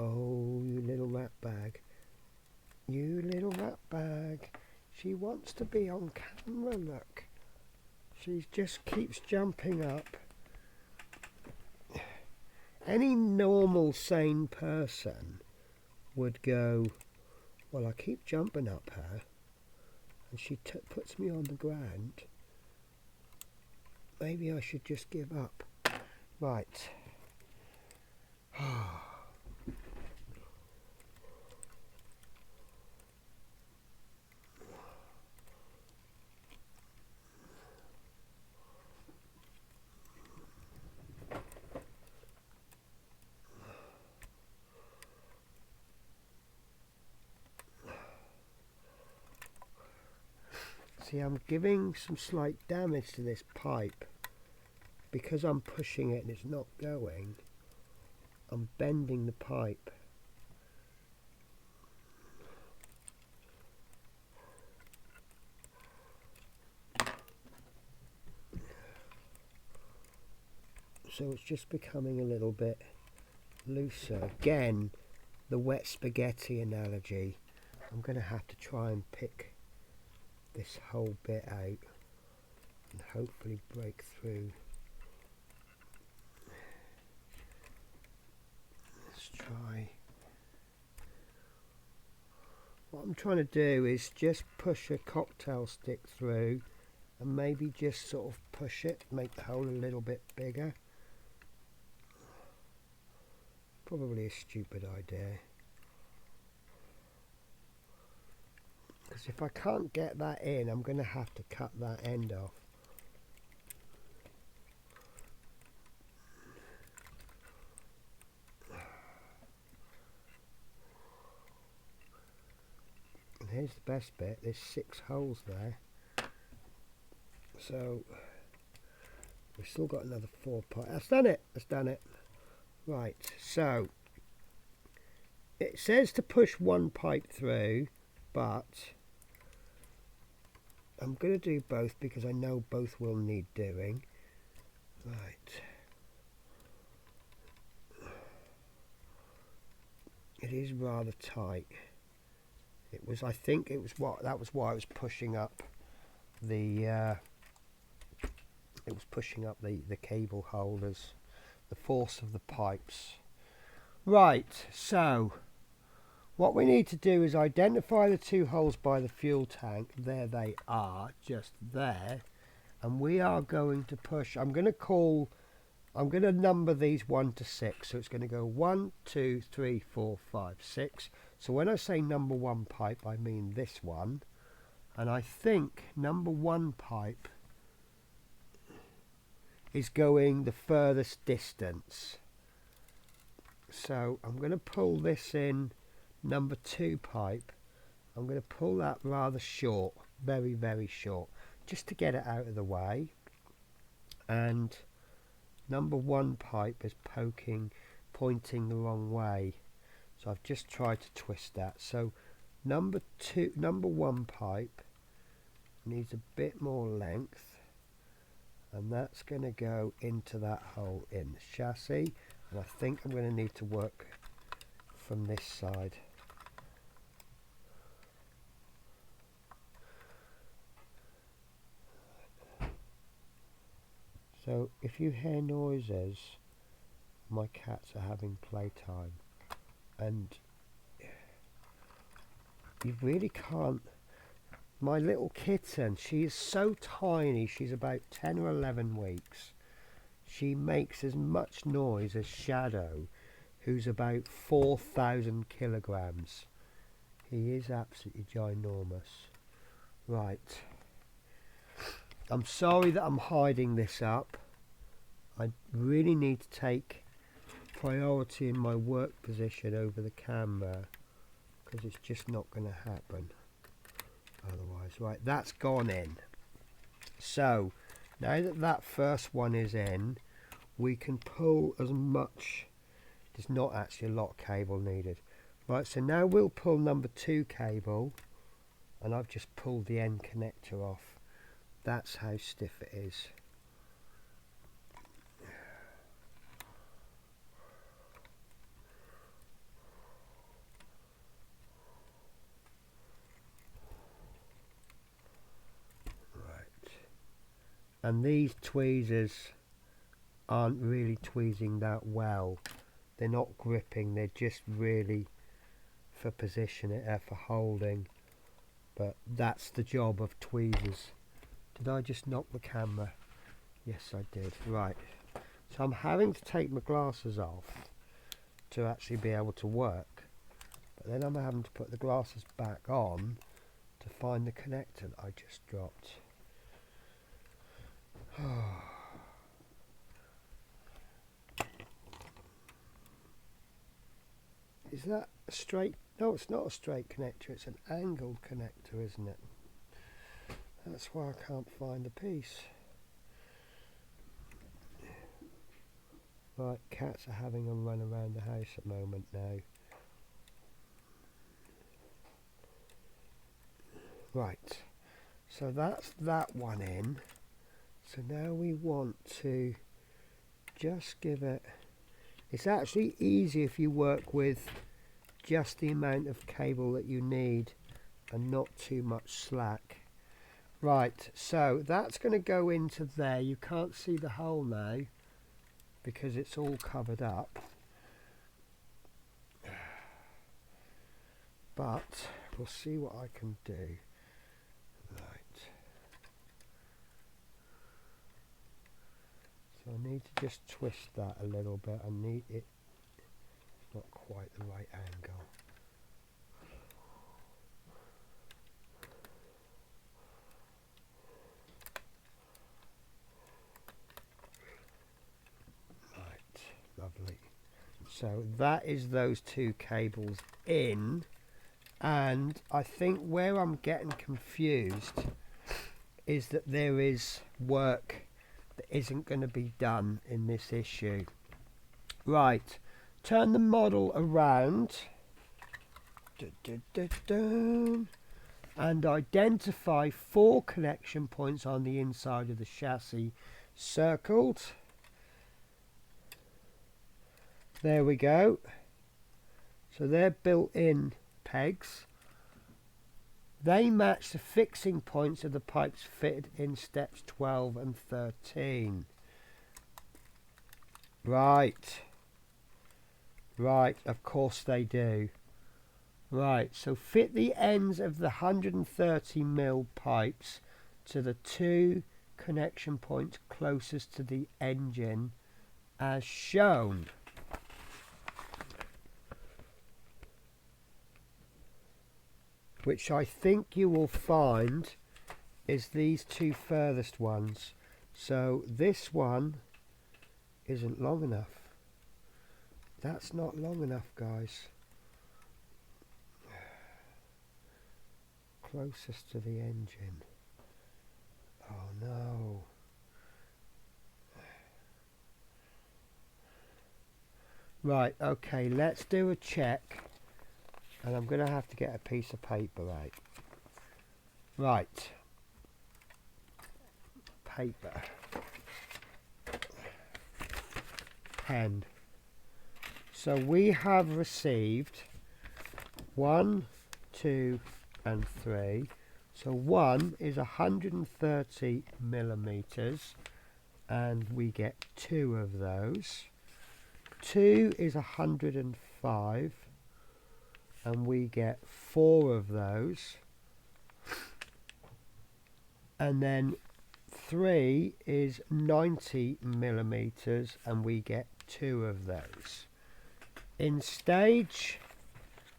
Oh, you little rat bag. You little rat bag. She wants to be on camera, look. She just keeps jumping up. Any normal, sane person would go, well, I keep jumping up her, and she puts me on the ground. Maybe I should just give up. Right. See, I'm giving some slight damage to this pipe because I'm pushing it and it's not going. I'm bending the pipe. So it's just becoming a little bit looser. Again, the wet spaghetti analogy. I'm going to have to try and pick this whole bit out and hopefully break through. Let's try. What I'm trying to do is just push a cocktail stick through and maybe just sort of push it, make the hole a little bit bigger. Probably a stupid idea. Because if I can't get that in, I'm going to have to cut that end off. And here's the best bit, there's 6 holes there. So, we've still got another 4 parts. That's done it, that's done it. Right, so, it says to push one pipe through, but I'm going to do both because I know both will need doing. Right. It is rather tight. It was, I think it was that was why I was pushing up the it was pushing up the cable holders, the force of the pipes. Right, so what we need to do is identify the two holes by the fuel tank. There they are, just there. And we are going to push, I'm going to number these 1 to 6. So it's going to go 1, 2, 3, 4, 5, 6. So when I say number 1 pipe, I mean this one. And I think number 1 pipe is going the furthest distance. So I'm going to pull this in number 2 pipe. I'm going to pull that rather short, very, very short, just to get it out of the way. And number 1 pipe is pointing the wrong way. So I've just tried to twist that. So number 1 pipe needs a bit more length. And that's going to go into that hole in the chassis. And I think I'm going to need to work from this side. So if you hear noises, my cats are having playtime. And you really can't. My little kitten, she is so tiny, she's about 10 or 11 weeks. She makes as much noise as Shadow, who's about 4,000 kilograms. He is absolutely ginormous. Right. I'm sorry that I'm hiding this up. I really need to take priority in my work position over the camera, because it's just not going to happen otherwise. Right, that's gone in. So now that that first one is in, we can pull as much. There's not actually a lot of cable needed. Right, so now we'll pull number 2 cable, and I've just pulled the end connector off. That's how stiff it is. And these tweezers aren't really tweezing that well. They're not gripping, they're just really for position, for holding. But that's the job of tweezers. Did I just knock the camera? Yes, I did. Right. So I'm having to take my glasses off to actually be able to work. But then I'm having to put the glasses back on to find the connector that I just dropped. Is that a straight? No, it's not a straight connector, it's an angled connector, isn't it? That's why I can't find the piece. Right, cats are having a run around the house at the moment now. Right, so that's that one in. So now we want to just give it, it's actually easy if you work with just the amount of cable that you need and not too much slack. Right, so that's going to go into there. You can't see the hole now because it's all covered up. But we'll see what I can do. So I need to just twist that a little bit. I need it not quite the right angle. Right, lovely. So that is those 2 cables in, and I think where I'm getting confused is that there is work that isn't going to be done in this issue. Right, turn the model around And identify 4 connection points on the inside of the chassis circled. There we go. So they're built-in pegs. They match the fixing points of the pipes fitted in steps 12 and 13. Right. Right, of course they do. Right, so fit the ends of the 130mm pipes to the 2 connection points closest to the engine as shown. Which I think you will find is these 2 furthest ones. So this one isn't long enough. That's not long enough, guys. Closest to the engine. Oh no. Right, okay, let's do a check. And I'm going to have to get a piece of paper out. Right. Paper. Pen. So we have received 1, 2 and 3. So 1 is 130mm and we get 2 of those. 2 is 105 and we get 4 of those. And then 3 is 90mm and we get 2 of those. In stage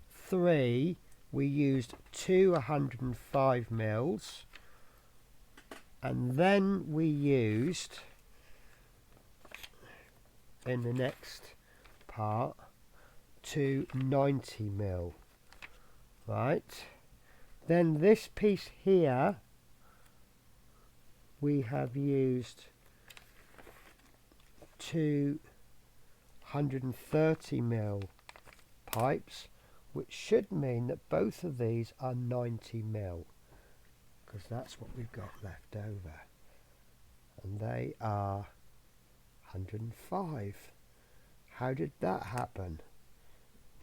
3 we used 2 105mm and then we used, in the next part, 2 90mm. Right, then this piece here we have used 2 130mm pipes, which should mean that both of these are 90mm, because that's what we've got left over, and they are 105. How did that happen?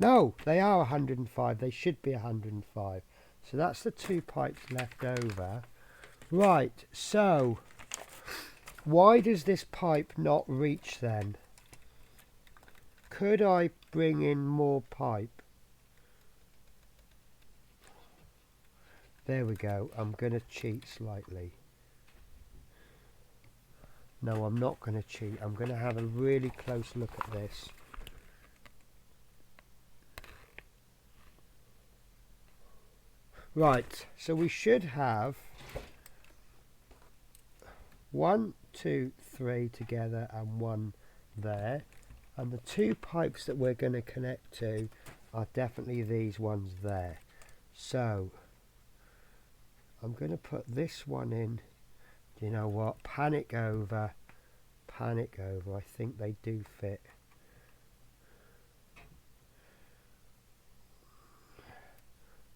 No, they are 105. They should be 105. So that's the 2 pipes left over. Right, so why does this pipe not reach then? Could I bring in more pipe? There we go. I'm going to cheat slightly. No, I'm not going to cheat. I'm going to have a really close look at this. Right, so we should have 1, 2, 3 together and 1 there. And the 2 pipes that we're going to connect to are definitely these ones there. So I'm going to put this one in. Do you know what? Panic over. Panic over. I think they do fit.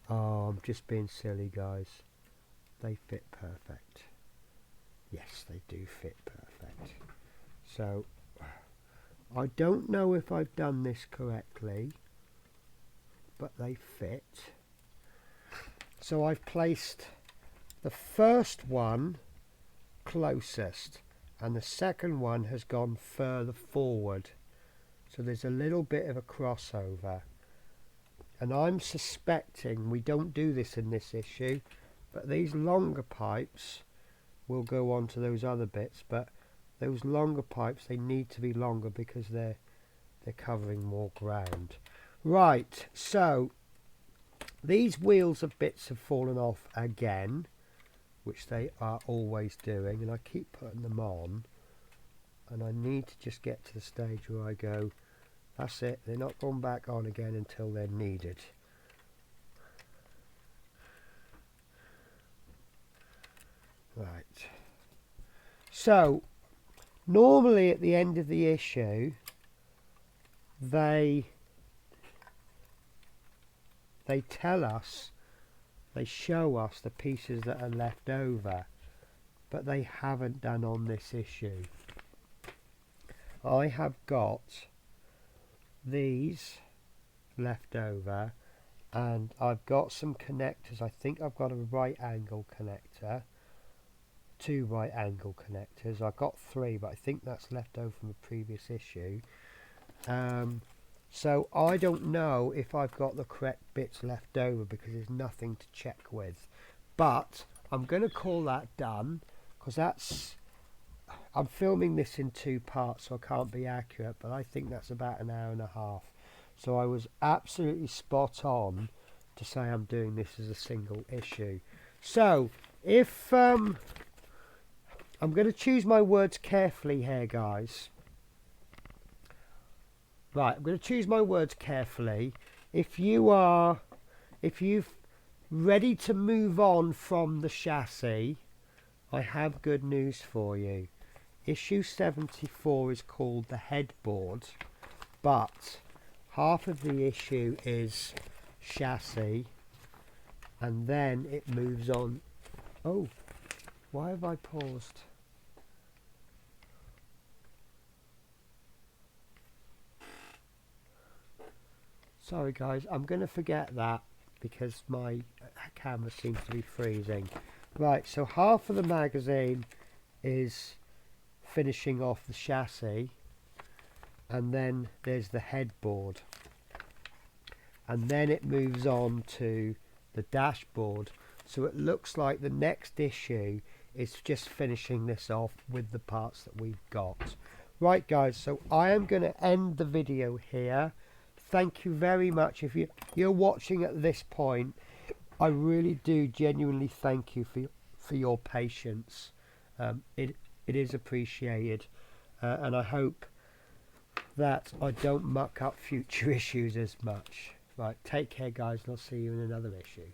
Oh, I'm just being silly, guys. They fit perfect. Yes, they do fit perfect. So I don't know if I've done this correctly, but they fit. So I've placed the first one closest and the second one has gone further forward. So there's a little bit of a crossover. And I'm suspecting, we don't do this in this issue, but these longer pipes will go on to those other bits, but those longer pipes, they need to be longer because they're covering more ground. Right, so these wheels of bits have fallen off again, which they are always doing, and I keep putting them on, and I need to just get to the stage where I go, that's it, they're not going back on again until they're needed. Right, so normally at the end of the issue they they tell us, they show us the pieces that are left over, but they haven't done on this issue. I have got these left over, and I've got some connectors. I think I've got a right angle connector, 2 right angle connectors. I've got 3, but I think that's left over from a previous issue. So I don't know if I've got the correct bits left over because there's nothing to check with, but I'm going to call that done, because I'm filming this in 2 parts, so I can't be accurate, but I think that's about an hour and a half. So I was absolutely spot on to say I'm doing this as a single issue. So if I'm going to choose my words carefully here, guys. Right, I'm going to choose my words carefully. If you're ready to move on from the chassis, I have good news for you. Issue 74 is called the headboard, but half of the issue is chassis, and then it moves on. Oh, why have I paused? Sorry guys, I'm going to forget that because my camera seems to be freezing. Right, so half of the magazine is finishing off the chassis, and then there's the headboard, and then it moves on to the dashboard. So it looks like the next issue is just finishing this off with the parts that we've got. Right guys, so I am going to end the video here. Thank you very much. If you're watching at this point, I really do genuinely thank you for your patience. It is appreciated, and I hope that I don't muck up future issues as much. Right, take care guys, and I'll see you in another issue.